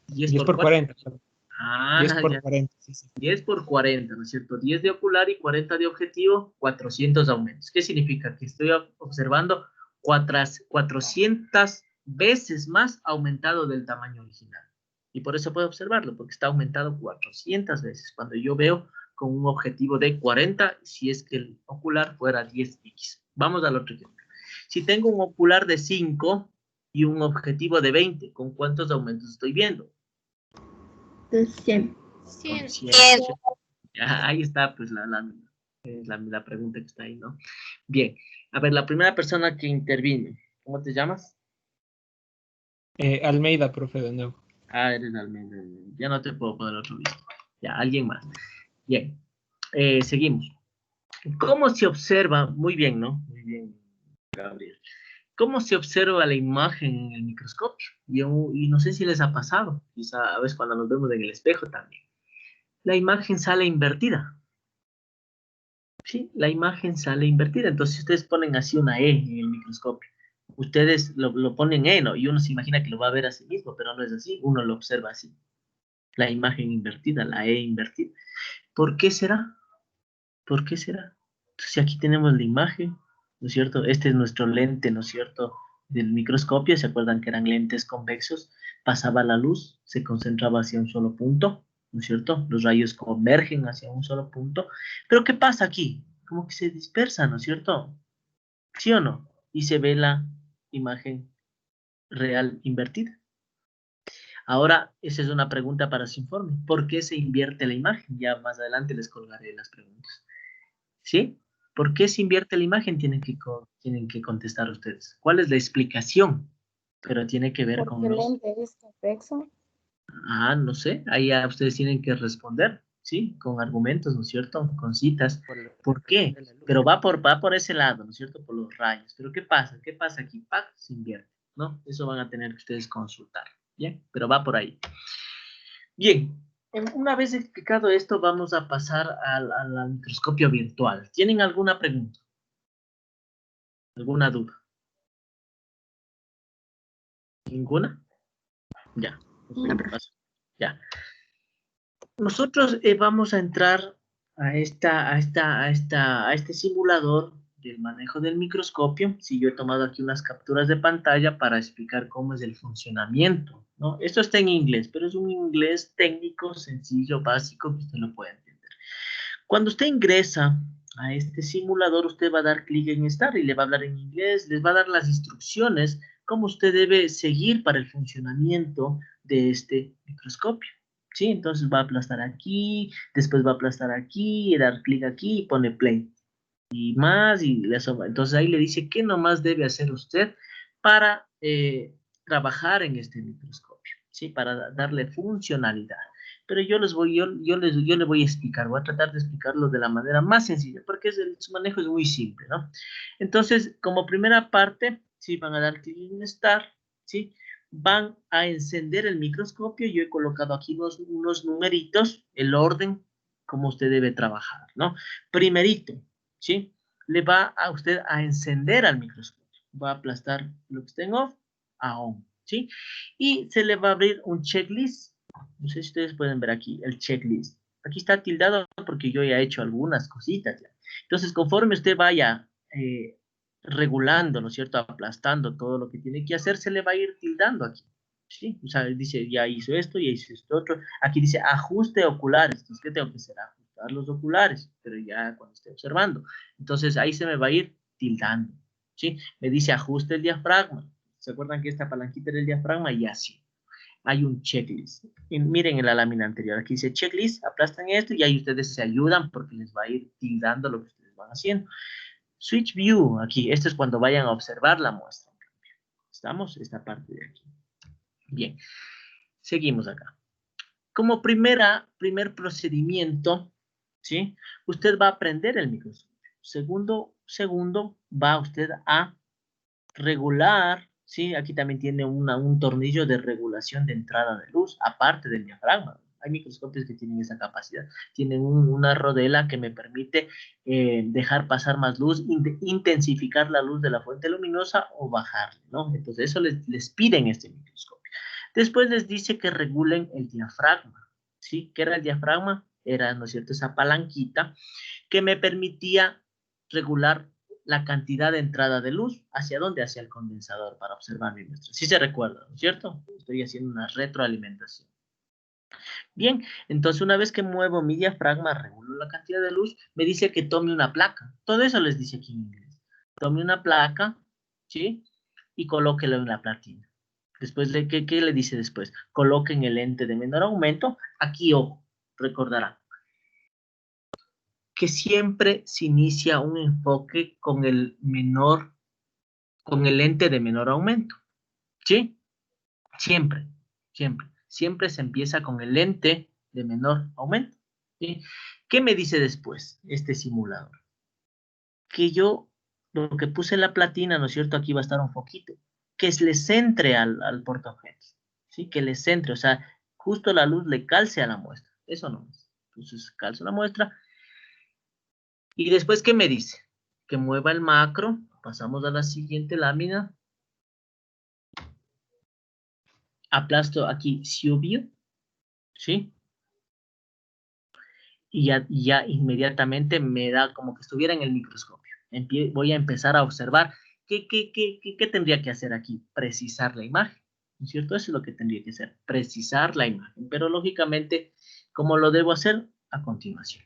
10 10 por por 4. 40. Perdón. Ah, 10 por ya. 40, sí. 10 por 40, ¿no es cierto? 10 de ocular y 40 de objetivo, 400 aumentos. ¿Qué significa? Que estoy observando 400 veces más aumentado del tamaño original. Y por eso puedo observarlo, porque está aumentado 400 veces. Cuando yo veo con un objetivo de 40, si es que el ocular fuera 10x. Vamos al otro ejemplo. Si tengo un ocular de 5 y un objetivo de 20, ¿con cuántos aumentos estoy viendo? De 100. Con 100. Ahí está, pues, la pregunta que está ahí, ¿no? Bien. A ver, la primera persona que intervine, ¿cómo te llamas? Almeida, profe, de nuevo. Ah, eres Almeida. Ya no te puedo poner otro visto. Ya, alguien más. Bien. Seguimos. ¿Cómo se observa? Muy bien, ¿no? Muy bien, Gabriel. ¿Cómo se observa la imagen en el microscopio? Y no sé si les ha pasado, quizá a veces cuando nos vemos en el espejo también. La imagen sale invertida. Sí, la imagen sale invertida. Entonces, si ustedes ponen así una E en el microscopio, ustedes lo ponen E, ¿no? Y uno se imagina que lo va a ver a sí mismo, pero no es así. Uno lo observa así. La imagen invertida, la E invertida. ¿Por qué será? ¿Por qué será? Si aquí tenemos la imagen, ¿no es cierto? Este es nuestro lente, ¿no es cierto? del microscopio, ¿se acuerdan que eran lentes convexos? Pasaba la luz, se concentraba hacia un solo punto, ¿no es cierto? Los rayos convergen hacia un solo punto. Pero ¿qué pasa aquí? Como que se dispersa, ¿no es cierto? ¿Sí o no? Y se ve la imagen real invertida. Ahora, esa es una pregunta para su informe. ¿Por qué se invierte la imagen? Ya más adelante les colgaré las preguntas. ¿Sí? ¿Por qué se invierte la imagen? Tienen que contestar ustedes. ¿Cuál es la explicación? Pero tiene que ver con Porque el los... lente es convexo. Ah, no sé. Ahí ya ustedes tienen que responder, ¿sí? Con argumentos, ¿no es cierto? Con citas. ¿Por qué? Pero va por ese lado, ¿no es cierto? Por los rayos. Pero ¿qué pasa? ¿Qué pasa aquí? ¡Pac! Se invierte, ¿no? Eso van a tener que ustedes consultar, ¿bien? Pero va por ahí. Bien, una vez explicado esto, vamos a pasar al microscopio virtual. ¿Tienen alguna pregunta? ¿Alguna duda? ¿Ninguna? Ya. No, profe. Ya. Nosotros vamos a entrar a este simulador del manejo del microscopio. Sí, yo he tomado aquí unas capturas de pantalla para explicar cómo es el funcionamiento, ¿no? Esto está en inglés, pero es un inglés técnico, sencillo, básico, que usted lo puede entender. Cuando usted ingresa a este simulador, usted va a dar clic en Start y le va a hablar en inglés, les va a dar las instrucciones, cómo usted debe seguir para el funcionamiento de este microscopio. ¿Sí? Entonces va a aplastar aquí, después va a aplastar aquí, y dar clic aquí y pone play. Y más, y le asoma. Entonces ahí le dice qué nomás debe hacer usted para trabajar en este microscopio, ¿sí? Para darle funcionalidad. Pero yo le voy a explicar, voy a tratar de explicarlo de la manera más sencilla, porque su manejo es muy simple, ¿no? Entonces, como primera parte, ¿sí? Van a dar clic en Start, ¿sí? Van a encender el microscopio. Yo he colocado aquí unos numeritos, el orden, como usted debe trabajar, ¿no? Primerito, ¿sí? Le va a usted a encender al microscopio. Va a aplastar lo que está en off a on, ¿sí? Y se le va a abrir un checklist. No sé si ustedes pueden ver aquí el checklist. Aquí está tildado porque yo ya he hecho algunas cositas ya. Entonces, conforme usted vaya regulando, ¿no es cierto? Aplastando todo lo que tiene que hacer, se le va a ir tildando aquí. ¿Sí? O sea, dice, ya hizo esto, ya hizo esto otro. Aquí dice ajuste oculares. Entonces, ¿qué tengo que hacer? Ajustar los oculares, pero ya cuando esté observando. Entonces, ahí se me va a ir tildando. ¿Sí? Me dice ajuste el diafragma. ¿Se acuerdan que esta palanquita era el diafragma? Y así. Hay un checklist. Y miren en la lámina anterior, aquí dice checklist, aplastan esto y ahí ustedes se ayudan porque les va a ir tildando lo que ustedes van haciendo. Switch view, aquí, esto es cuando vayan a observar la muestra. ¿Estamos? Esta parte de aquí. Bien, seguimos acá. Como primer procedimiento, ¿sí? Usted va a prender el microscopio. Segundo, va usted a regular, ¿sí? Aquí también tiene un tornillo de regulación de entrada de luz, aparte del diafragma. Hay microscopios que tienen esa capacidad. Tienen una rodela que me permite dejar pasar más luz, intensificar la luz de la fuente luminosa o bajarle, ¿no? Entonces eso les piden este microscopio. Después les dice que regulen el diafragma, ¿sí? ¿Qué era el diafragma? Era, ¿no es cierto?, esa palanquita que me permitía regular la cantidad de entrada de luz. ¿Hacia dónde? Hacia el condensador para observar mi muestra. Sí se recuerda, ¿no es cierto? Estoy haciendo una retroalimentación. Bien, entonces una vez que muevo mi diafragma, regulo la cantidad de luz, me dice que tome una placa. Todo eso les dice aquí en inglés. Tome una placa, ¿sí? Y colóquelo en la platina. Después, ¿qué le dice después? Coloquen el lente de menor aumento. Aquí, ojo, recordarán que siempre se inicia un enfoque con el lente de menor aumento, ¿sí? Siempre se empieza con el lente de menor aumento, ¿sí? ¿Qué me dice después este simulador? Que yo, lo que puse en la platina, ¿no es cierto? Aquí va a estar un foquito, que le centre al portaobjetos, ¿sí? Que le centre, o sea, justo la luz le calce a la muestra, eso no es. Entonces, calzo la muestra. Y después, ¿qué me dice? Que mueva el macro. Pasamos a la siguiente lámina. Aplasto aquí View, ¿sí? Y ya inmediatamente me da como que estuviera en el microscopio. Voy a empezar a observar ¿qué tendría que hacer aquí? Precisar la imagen, ¿no es cierto? Eso es lo que tendría que hacer, precisar la imagen. Pero lógicamente, ¿cómo lo debo hacer? A continuación.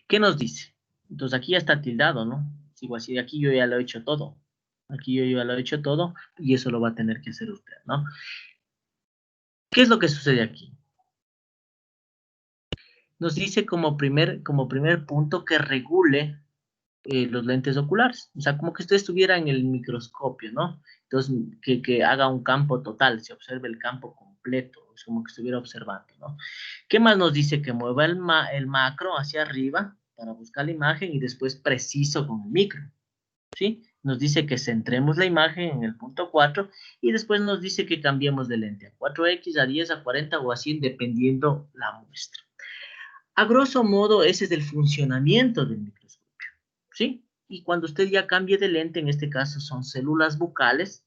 ¿Qué nos dice? Entonces aquí ya está tildado, ¿no? Sigo así, aquí yo ya lo he hecho todo. Aquí yo ya lo he hecho todo y eso lo va a tener que hacer usted, ¿no? ¿Qué es lo que sucede aquí? Nos dice como primer punto que regule los lentes oculares. O sea, como que usted estuviera en el microscopio, ¿no? Entonces, que haga un campo total, se observe el campo completo, es como que estuviera observando, ¿no? ¿Qué más nos dice? Que mueva el macro hacia arriba para buscar la imagen y después preciso con el micro, ¿sí? Nos dice que centremos la imagen en el punto 4 y después nos dice que cambiemos de lente a 4X, a 10, a 40 o a 100, dependiendo la muestra. A grosso modo, ese es el funcionamiento del microscopio, ¿sí? Y cuando usted ya cambie de lente, en este caso son células bucales,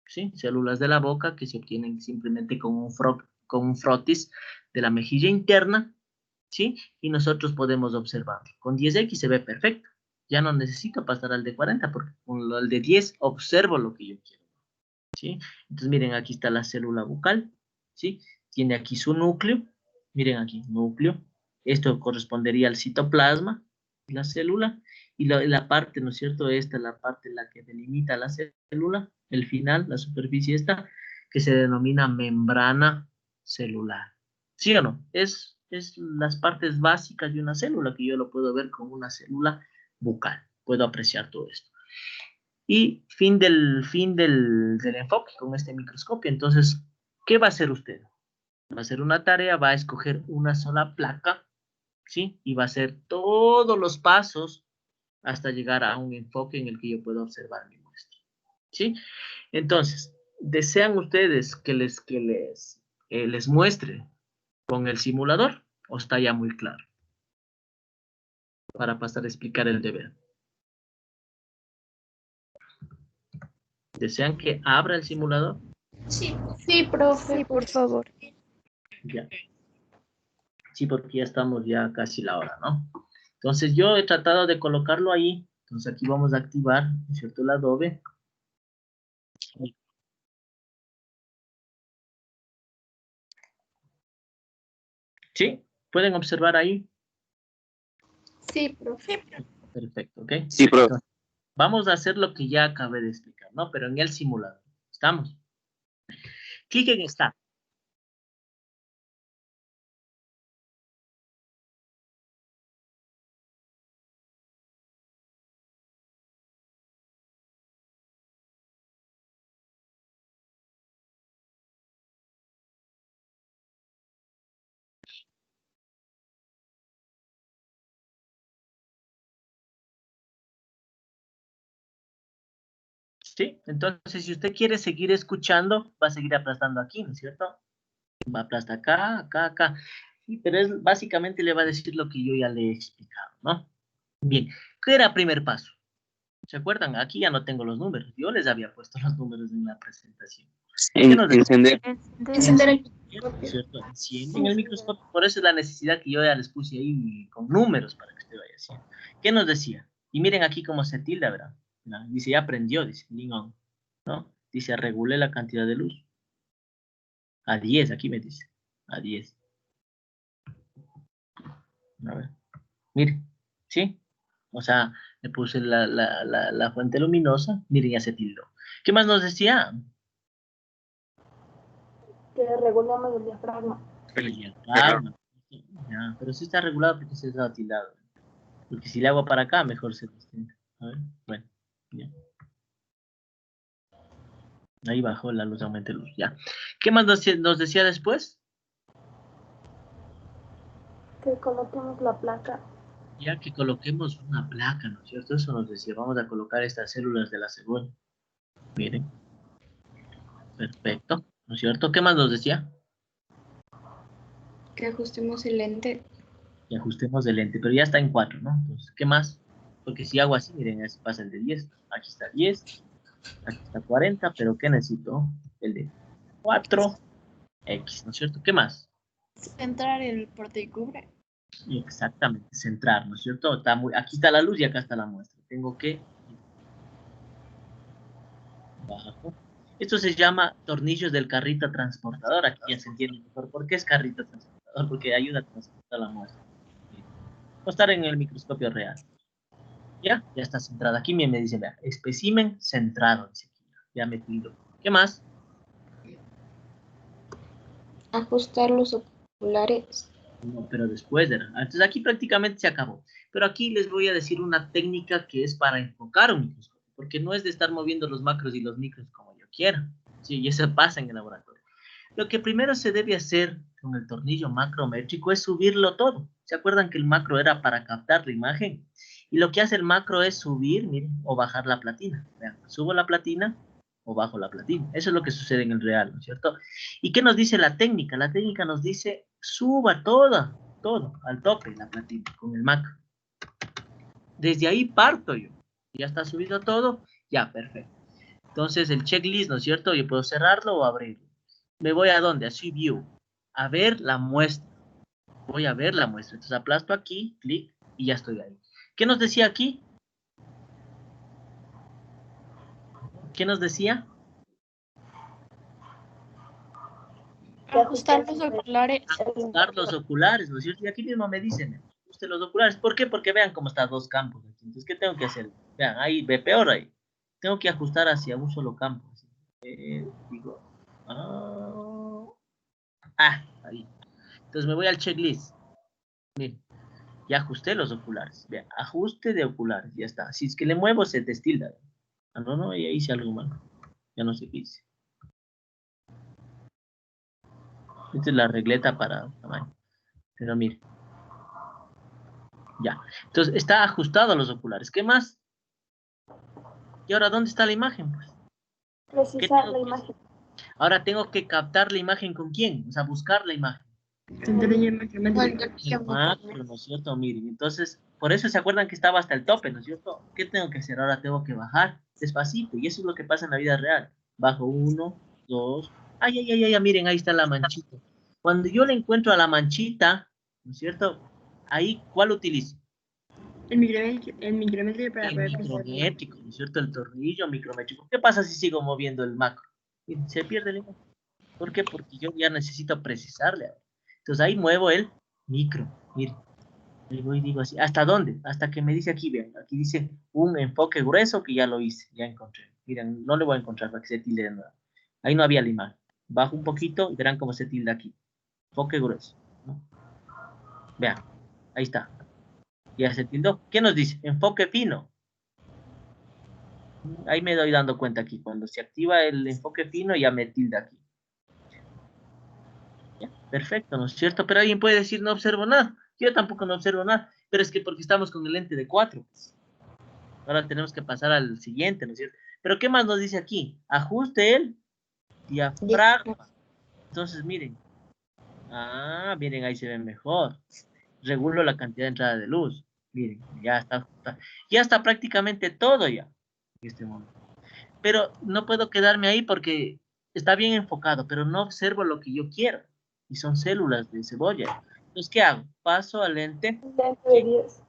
¿sí? Células de la boca que se obtienen simplemente con un frotis de la mejilla interna, ¿sí? Y nosotros podemos observarlo. Con 10X se ve perfecto. Ya no necesito pasar al de 40 porque con el de 10 observo lo que yo quiero, ¿sí? Entonces, miren, aquí está la célula bucal, ¿sí? Tiene aquí su núcleo. Miren aquí, núcleo. Esto correspondería al citoplasma, la célula. Y la parte, ¿no es cierto? Esta es la parte en la que delimita la célula, el final, la superficie esta, que se denomina membrana celular. ¿Sí o no? Es las partes básicas de una célula, que yo lo puedo ver como una célula bucal. Puedo apreciar todo esto. Y fin del enfoque con este microscopio. Entonces, ¿qué va a hacer usted? Va a hacer una tarea, va a escoger una sola placa, ¿sí? Y va a hacer todos los pasos hasta llegar a un enfoque en el que yo pueda observar mi muestra, ¿sí? Entonces, ¿desean ustedes que les muestre con el simulador o está ya muy claro? Para pasar a explicar el deber. ¿Desean que abra el simulador? Sí, Sí, profe. Sí, por favor. Ya. Sí, porque ya estamos ya casi la hora, ¿no? Entonces yo he tratado de colocarlo ahí. Entonces aquí vamos a activar, ¿no es cierto?, el Adobe. ¿Sí? ¿Pueden observar ahí? Sí, profe. Perfecto, ¿ok? Sí, profe. Entonces, vamos a hacer lo que ya acabé de explicar, ¿no? Pero en el simulador. ¿Estamos? Clic en Start. ¿Sí? Entonces, si usted quiere seguir escuchando, va a seguir aplastando aquí, ¿no es cierto? Va a aplastar acá, acá, acá. Sí, pero básicamente le va a decir lo que yo ya le he explicado, ¿no? Bien, ¿qué era primer paso? ¿Se acuerdan? Aquí ya no tengo los números. Yo les había puesto los números en la presentación. ¿Qué nos decía? Encender. Encender el ¿Cierto? Encienden el microscopio. Por eso es la necesidad que yo ya les puse ahí con números para que usted vaya haciendo. ¿Qué nos decía? Y miren aquí cómo se tilda, ¿verdad? Dice, ya aprendió, dice, Lingón, ¿no? Dice, regule la cantidad de luz. A 10, aquí me dice. A 10. A ver. Mire, ¿sí? O sea, le puse la fuente luminosa. Miren, ya se tildó. ¿Qué más nos decía? que regulamos el diafragma. El diafragma. Ya, pero sí está regulado porque se está tildado. Porque si le hago para acá, mejor se distingue. A ver, bueno, ya. Ahí bajó la luz, aumenté luz, ya. ¿Qué más nos decía después? Que coloquemos la placa. Ya que coloquemos una placa, ¿no es cierto? Eso nos decía, vamos a colocar estas células de la cebolla. Miren. Perfecto, ¿no es cierto? ¿Qué más nos decía? Que ajustemos el lente. Y ajustemos el lente, pero ya está en 4, ¿no? Entonces, ¿qué más? Porque si hago así, miren, así pasa el de 10. Aquí está 10, aquí está 40, pero ¿qué necesito? El de 4X, ¿no es cierto? ¿Qué más? Centrar el portacubre. Exactamente, centrar, ¿no es cierto? Aquí está la luz y acá está la muestra. Tengo que Bajo. Esto se llama tornillos del carrito transportador. Aquí ya se entiende mejor. ¿Por qué es carrito transportador? Porque ayuda a transportar la muestra. Va a estar en el microscopio real. Ya está centrado. Aquí me dice, vea, espécimen centrado. Dice aquí. Ya me tildo. ¿Qué más? Ajustar los oculares. No, pero después de... Entonces aquí prácticamente se acabó. Pero aquí les voy a decir una técnica que es para enfocar un microscopio. Porque no es de estar moviendo los macros y los micros como yo quiera. Sí, y eso pasa en el laboratorio. Lo que primero se debe hacer con el tornillo macrométrico es subirlo todo. ¿Se acuerdan que el macro era para captar la imagen? Y lo que hace el macro es subir, miren, o bajar la platina. Vean, subo la platina o bajo la platina. Eso es lo que sucede en el real, ¿no es cierto? ¿Y qué nos dice la técnica? La técnica nos dice, suba todo, al tope la platina con el macro. Desde ahí parto yo. Ya está subido todo, ya, perfecto. Entonces el checklist, ¿no es cierto? Yo puedo cerrarlo o abrirlo. ¿Me voy a dónde? A See View. A ver la muestra. Voy a ver la muestra. Entonces aplasto aquí, clic, y ya estoy ahí. ¿Qué nos decía aquí? ¿Qué nos decía? Ajustar los oculares. Ajustar los oculares, ¿no es cierto? Y aquí mismo me dicen, ajuste los oculares. ¿Por qué? Porque vean cómo está dos campos aquí. Entonces, ¿qué tengo que hacer? Vean, ahí, ve peor ahí. Tengo que ajustar hacia un solo campo. Digo, ahí. Entonces me voy al checklist. Miren, ya ajusté los oculares. Vean, ajuste de oculares, ya está. Si es que le muevo, se destilda. Ah, no, ya hice algo mal. Ya no sé qué hice. Esta es la regleta para tamaño. Pero mire. Ya. Entonces, está ajustado a los oculares. ¿Qué más? ¿Y ahora dónde está la imagen? Pues? Precisar la imagen. Ahora tengo que captar la imagen con quién. O sea, buscar la imagen. El macro, ¿no es cierto? Miren, entonces, por eso se acuerdan que estaba hasta el tope, ¿no es cierto? ¿Qué tengo que hacer? Ahora tengo que bajar despacito. Y eso es lo que pasa en la vida real. Bajo 1, 2. Ay, miren, ahí está la manchita. Cuando yo le encuentro a la manchita, ¿no es cierto? Ahí, ¿cuál utilizo? El micrométrico para El poder precisar. micrométrico, ¿no es cierto? El tornillo micrométrico. ¿Qué pasa si sigo moviendo el macro? Miren, se pierde la imagen. ¿Por qué? Porque yo ya necesito precisarle. Entonces ahí muevo el micro. Miren. Y voy y digo así, ¿hasta dónde? Hasta que me dice aquí, vean, aquí dice un enfoque grueso que ya lo hice, ya encontré. Miren, no le voy a encontrar para que se tilde de nada. Ahí no había la imagen. Bajo un poquito y verán cómo se tilda aquí. Enfoque grueso, ¿no? Vean, ahí está. Ya se tildó. ¿Qué nos dice? Enfoque fino. Ahí me doy dando cuenta aquí. Cuando se activa el enfoque fino, ya me tilda aquí. Ya, perfecto, ¿no es cierto? Pero alguien puede decir, no observo nada. Yo tampoco no observo nada. Pero es que porque estamos con el lente de 4. Pues. Ahora tenemos que pasar al siguiente, ¿no es cierto? Pero ¿qué más nos dice aquí? Ajuste el diafragma. Entonces, miren. Miren, ahí se ve mejor. Regulo la cantidad de entrada de luz. Miren, ya está prácticamente todo ya. En este momento. Pero no puedo quedarme ahí porque está bien enfocado, pero no observo lo que yo quiero. Y son células de cebolla. Entonces, ¿qué hago? Paso al lente De 10.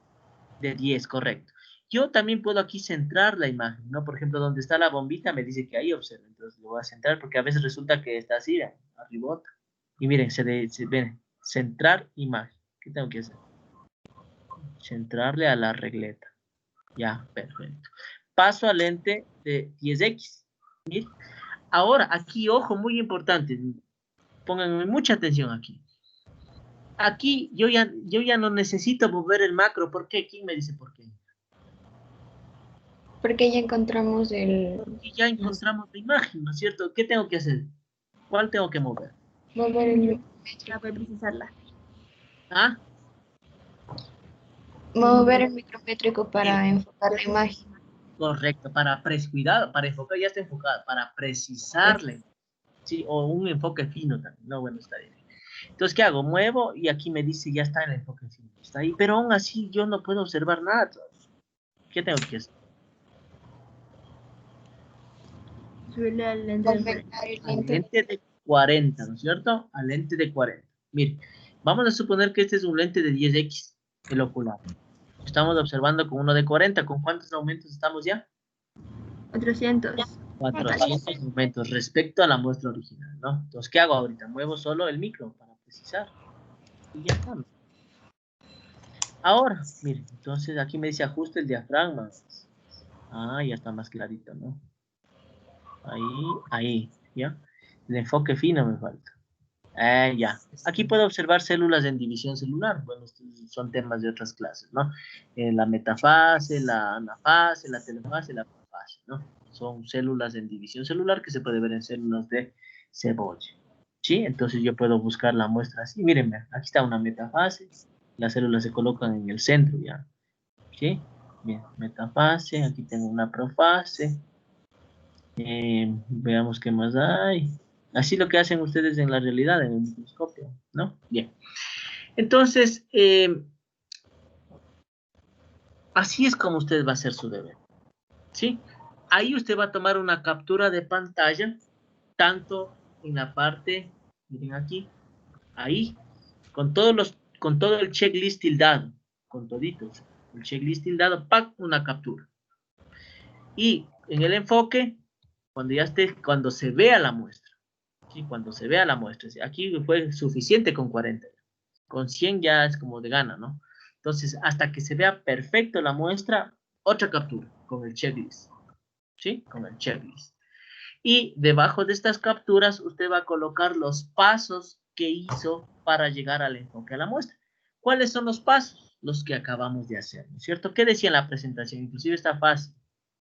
de 10, correcto. Yo también puedo aquí centrar la imagen, ¿no? Por ejemplo, donde está la bombita me dice que ahí observo. Entonces lo voy a centrar porque a veces resulta que está así, arribota. Y miren, ven, centrar imagen. ¿Qué tengo que hacer? Centrarle a la regleta. Ya, perfecto. Paso al lente de 10X. Miren. Ahora, aquí, ojo, muy importante. Pónganme mucha atención aquí. Aquí yo ya no necesito mover el macro. ¿Por qué? ¿Quién me dice por qué? Porque ya encontramos el... Y ya encontramos la imagen, ¿no es cierto? ¿Qué tengo que hacer? ¿Cuál tengo que mover? Mover el micrométrico. Para poder precisarla. ¿Ah? Mover el micrométrico para enfocar la imagen. Correcto, cuidado, para enfocar, ya está enfocada, para precisarle. Sí, o un enfoque fino también. No, bueno, está bien. Entonces, ¿qué hago? Muevo y aquí me dice ya está el enfoque fino. Está ahí, pero aún así yo no puedo observar nada todavía. ¿Qué tengo que hacer? Subirle al lente de Perfectar el Al lente. lente de 40, ¿no es cierto? Al lente de 40. Mire, vamos a suponer que este es un lente de 10X, el ocular. Estamos observando con uno de 40. ¿Con cuántos aumentos estamos ya? 400. 400 momentos respecto a la muestra original, ¿no? Entonces, ¿qué hago ahorita? Muevo solo el micro para precisar. Y ya está. Ahora, miren, entonces aquí me dice ajuste el diafragma. Ah, ya está más clarito, ¿no? Ahí, ¿ya? El enfoque fino me falta. Ya. Aquí puedo observar células en división celular. Bueno, estos son temas de otras clases, ¿no? La metafase, la anafase, la telofase, la profase, ¿no? Son células en división celular que se puede ver en células de cebolla. ¿Sí? Entonces yo puedo buscar la muestra así. Mírenme, aquí está una metafase. Las células se colocan en el centro, ¿ya? ¿Sí? Bien, metafase. Aquí tengo una profase. Veamos qué más hay. Así lo que hacen ustedes en la realidad, en el microscopio, ¿no? Bien. Entonces, así es como usted va a hacer su deber, ¿sí? Ahí usted va a tomar una captura de pantalla, tanto en la parte, miren aquí, ahí, con todo el checklist tildado, con toditos, el checklist tildado, ¡pac! Una captura. Y en el enfoque, cuando se vea la muestra, ¿sí? Cuando se vea la muestra, ¿sí? Aquí fue suficiente con 40, con 100 ya es como de gana, ¿no? Entonces, hasta que se vea perfecto la muestra, otra captura con el checklist, ¿sí? Con el checklist. Y debajo de estas capturas, usted va a colocar los pasos que hizo para llegar al enfoque a la muestra. ¿Cuáles son los pasos? Los que acabamos de hacer, ¿no es cierto? ¿Qué decía en la presentación? Inclusive está fácil.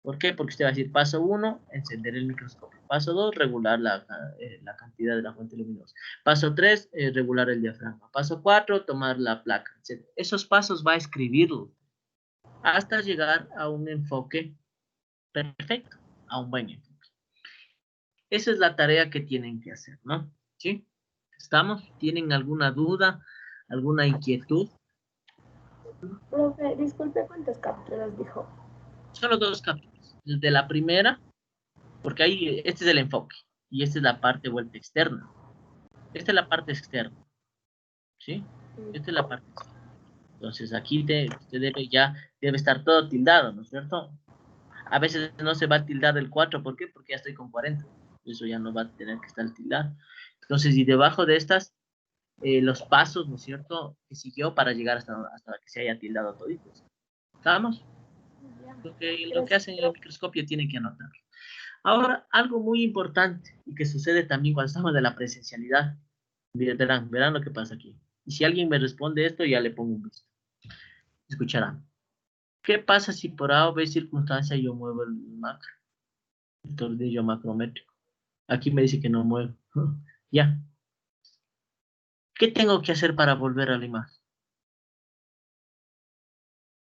¿Por qué? Porque usted va a decir, paso 1, encender el microscopio. Paso 2, regular la cantidad de la fuente luminosa. Paso 3, regular el diafragma. Paso 4, tomar la placa, etc. Esos pasos va a escribirlo hasta llegar a un enfoque perfecto, a un buen enfoque. Esa es la tarea que tienen que hacer, ¿no? ¿Sí? ¿Estamos? ¿Tienen alguna duda? ¿Alguna inquietud? Profe, disculpe, ¿cuántas capturas dijo? Solo 2 capturas. Desde la primera, porque ahí, este es el enfoque, y esta es la parte vuelta externa. Esta es la parte externa, ¿sí? Esta es la parte externa. Entonces, aquí usted debe estar todo tildado, ¿no es cierto? A veces no se va a tildar el 4, ¿por qué? Porque ya estoy con 40. Eso ya no va a tener que estar tildado. Entonces, y debajo de estas, los pasos, ¿no es cierto?, que siguió para llegar hasta que se haya tildado todito. ¿Estamos? Lo que hacen en el microscopio tienen que anotar. Ahora, algo muy importante y que sucede también cuando estamos de la presencialidad. Verán lo que pasa aquí. Y si alguien me responde esto, ya le pongo un visto. Escucharán. ¿Qué pasa si por A o B circunstancia yo muevo el macro? El tornillo macrométrico. Aquí me dice que no muevo. Ya. ¿Qué tengo que hacer para volver a la imagen?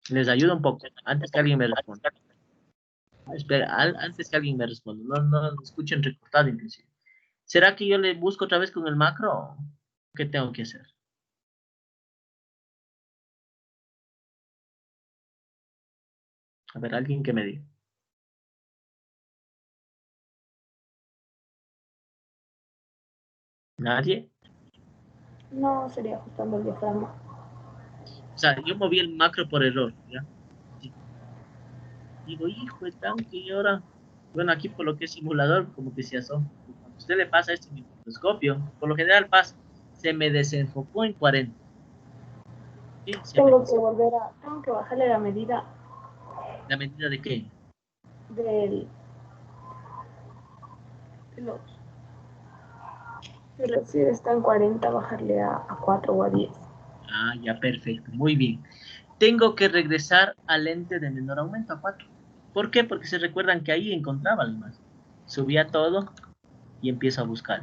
Les ayuda un poco. Antes que alguien me responda. Espera, antes que alguien me responda. No escuchen recortado inclusive. ¿Será que yo le busco otra vez con el macro? ¿Qué tengo que hacer? A ver, alguien que me diga. ¿Nadie? No, sería ajustando el diafragma. O sea, yo moví el macro por error, ¿ya? Sí. Digo, hijo de tanque, y ahora... Bueno, aquí por lo que es simulador, como que se asoma. Cuando a usted le pasa esto en el microscopio, por lo general pasa, se me desenfocó en 40. ¿Sí? Tengo que bajarle la medida ¿La medida de qué? de si está en 40, bajarle a 4 o a 10. Ah, ya, perfecto, muy bien. Tengo que regresar al lente de menor aumento a 4. ¿Por qué? Porque se recuerdan que ahí encontraba la imagen. Subía todo y empiezo a buscar.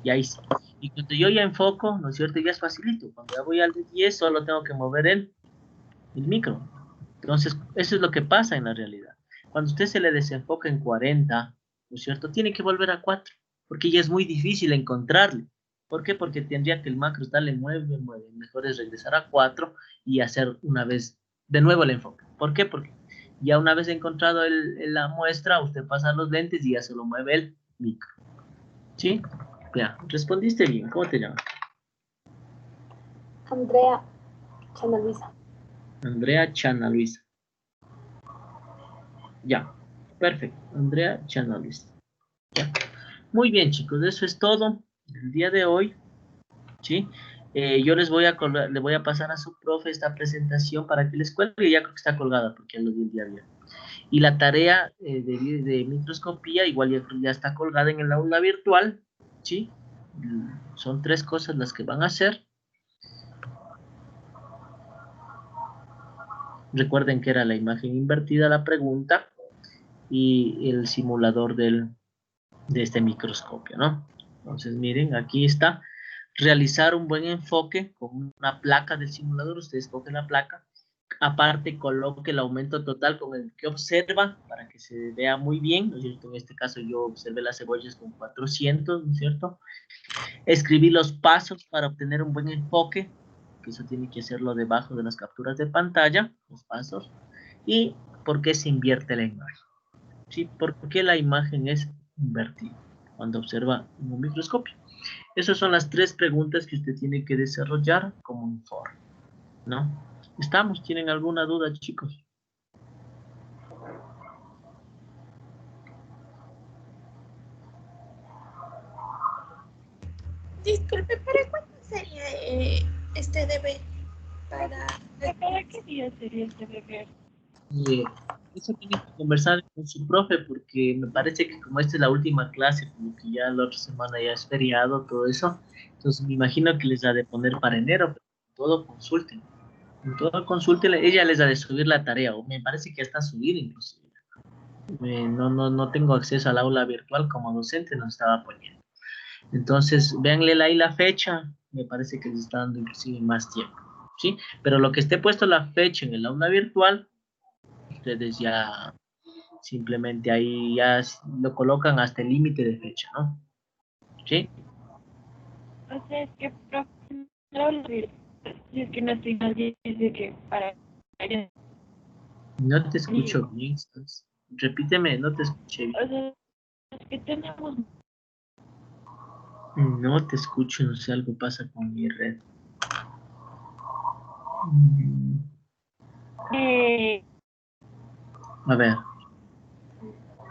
Y ahí sí. Y cuando yo ya enfoco, ¿no es cierto? Ya es facilito. Cuando ya voy al de 10, solo tengo que mover el micro. Entonces, eso es lo que pasa en la realidad. Cuando usted se le desenfoca en 40, ¿no es cierto? Tiene que volver a 4, porque ya es muy difícil encontrarle. ¿Por qué? Porque tendría que el macro darle mueve. Mejor es regresar a 4 y hacer una vez de nuevo el enfoque. ¿Por qué? Porque ya una vez encontrado la muestra, usted pasa los lentes y ya solo mueve el micro. ¿Sí? Ya, respondiste bien. ¿Cómo te llamas? Andrea, Chana Luisa. Andrea Chana Luisa. Ya. Perfecto, Andrea Chanolis. Ya. Muy bien, chicos, eso es todo el día de hoy, ¿sí? Yo le voy a pasar a su profe esta presentación para que les cuelgue, ya creo que está colgada porque ya lo di el día viernes. Y la tarea de microscopía igual ya está colgada en el aula virtual, ¿sí? Son 3 cosas las que van a hacer. Recuerden que era la imagen invertida la pregunta y el simulador de este microscopio, ¿no? Entonces, miren, aquí está. Realizar un buen enfoque con una placa del simulador. Ustedes cogen la placa. Aparte, coloque el aumento total con el que observa para que se vea muy bien, ¿no es cierto? En este caso yo observé las cebollas con 400, ¿no es cierto? Escribí los pasos para obtener un buen enfoque, que eso tiene que hacerlo debajo de las capturas de pantalla, los pasos. Y por qué se invierte la imagen. ¿Sí? ¿Por qué la imagen es invertida cuando observa en un microscopio? Esas son las 3 preguntas que usted tiene que desarrollar como informe, ¿no? ¿Estamos? ¿Tienen alguna duda, chicos? Disculpe, ¿para cuándo sería este deber? Para... ¿Para qué día sería este deber? Eso tiene que conversar con su profe porque me parece que como esta es la última clase, como que ya la otra semana ya es feriado, todo eso, entonces me imagino que les ha de poner para enero, pero todo consulten. En todo consulten, ella les ha de subir la tarea, o me parece que hasta subir inclusive. No tengo acceso al aula virtual como docente, nos estaba poniendo. Entonces, véanle ahí la fecha, me parece que les está dando inclusive más tiempo, ¿sí? Pero lo que esté puesto la fecha en el aula virtual, ustedes ya simplemente ahí ya lo colocan hasta el límite de fecha, ¿no? ¿Sí? O sea, es que profe, si es que no estoy mal, dice que para... No te escucho bien, ¿sabes? Repíteme, no te escuché bien. O sea, es que tenemos... No te escucho, no sé, algo pasa con mi red. A ver,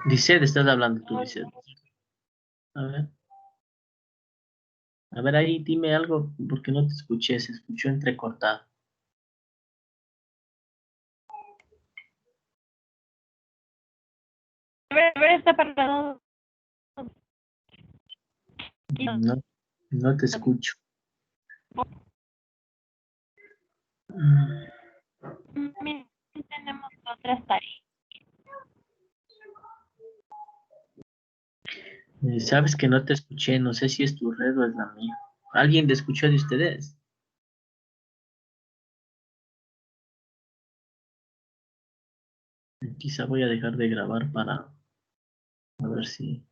dice, estás hablando tú, dice. A ver ahí, dime algo, porque no te escuché, se escuchó entrecortado. A ver, está parado. No, no te escucho. Mm, Tenemos otras tareas. Sabes que no te escuché, no sé si es tu red o es la mía. ¿Alguien te escuchó de ustedes? Quizá voy a dejar de grabar para a ver si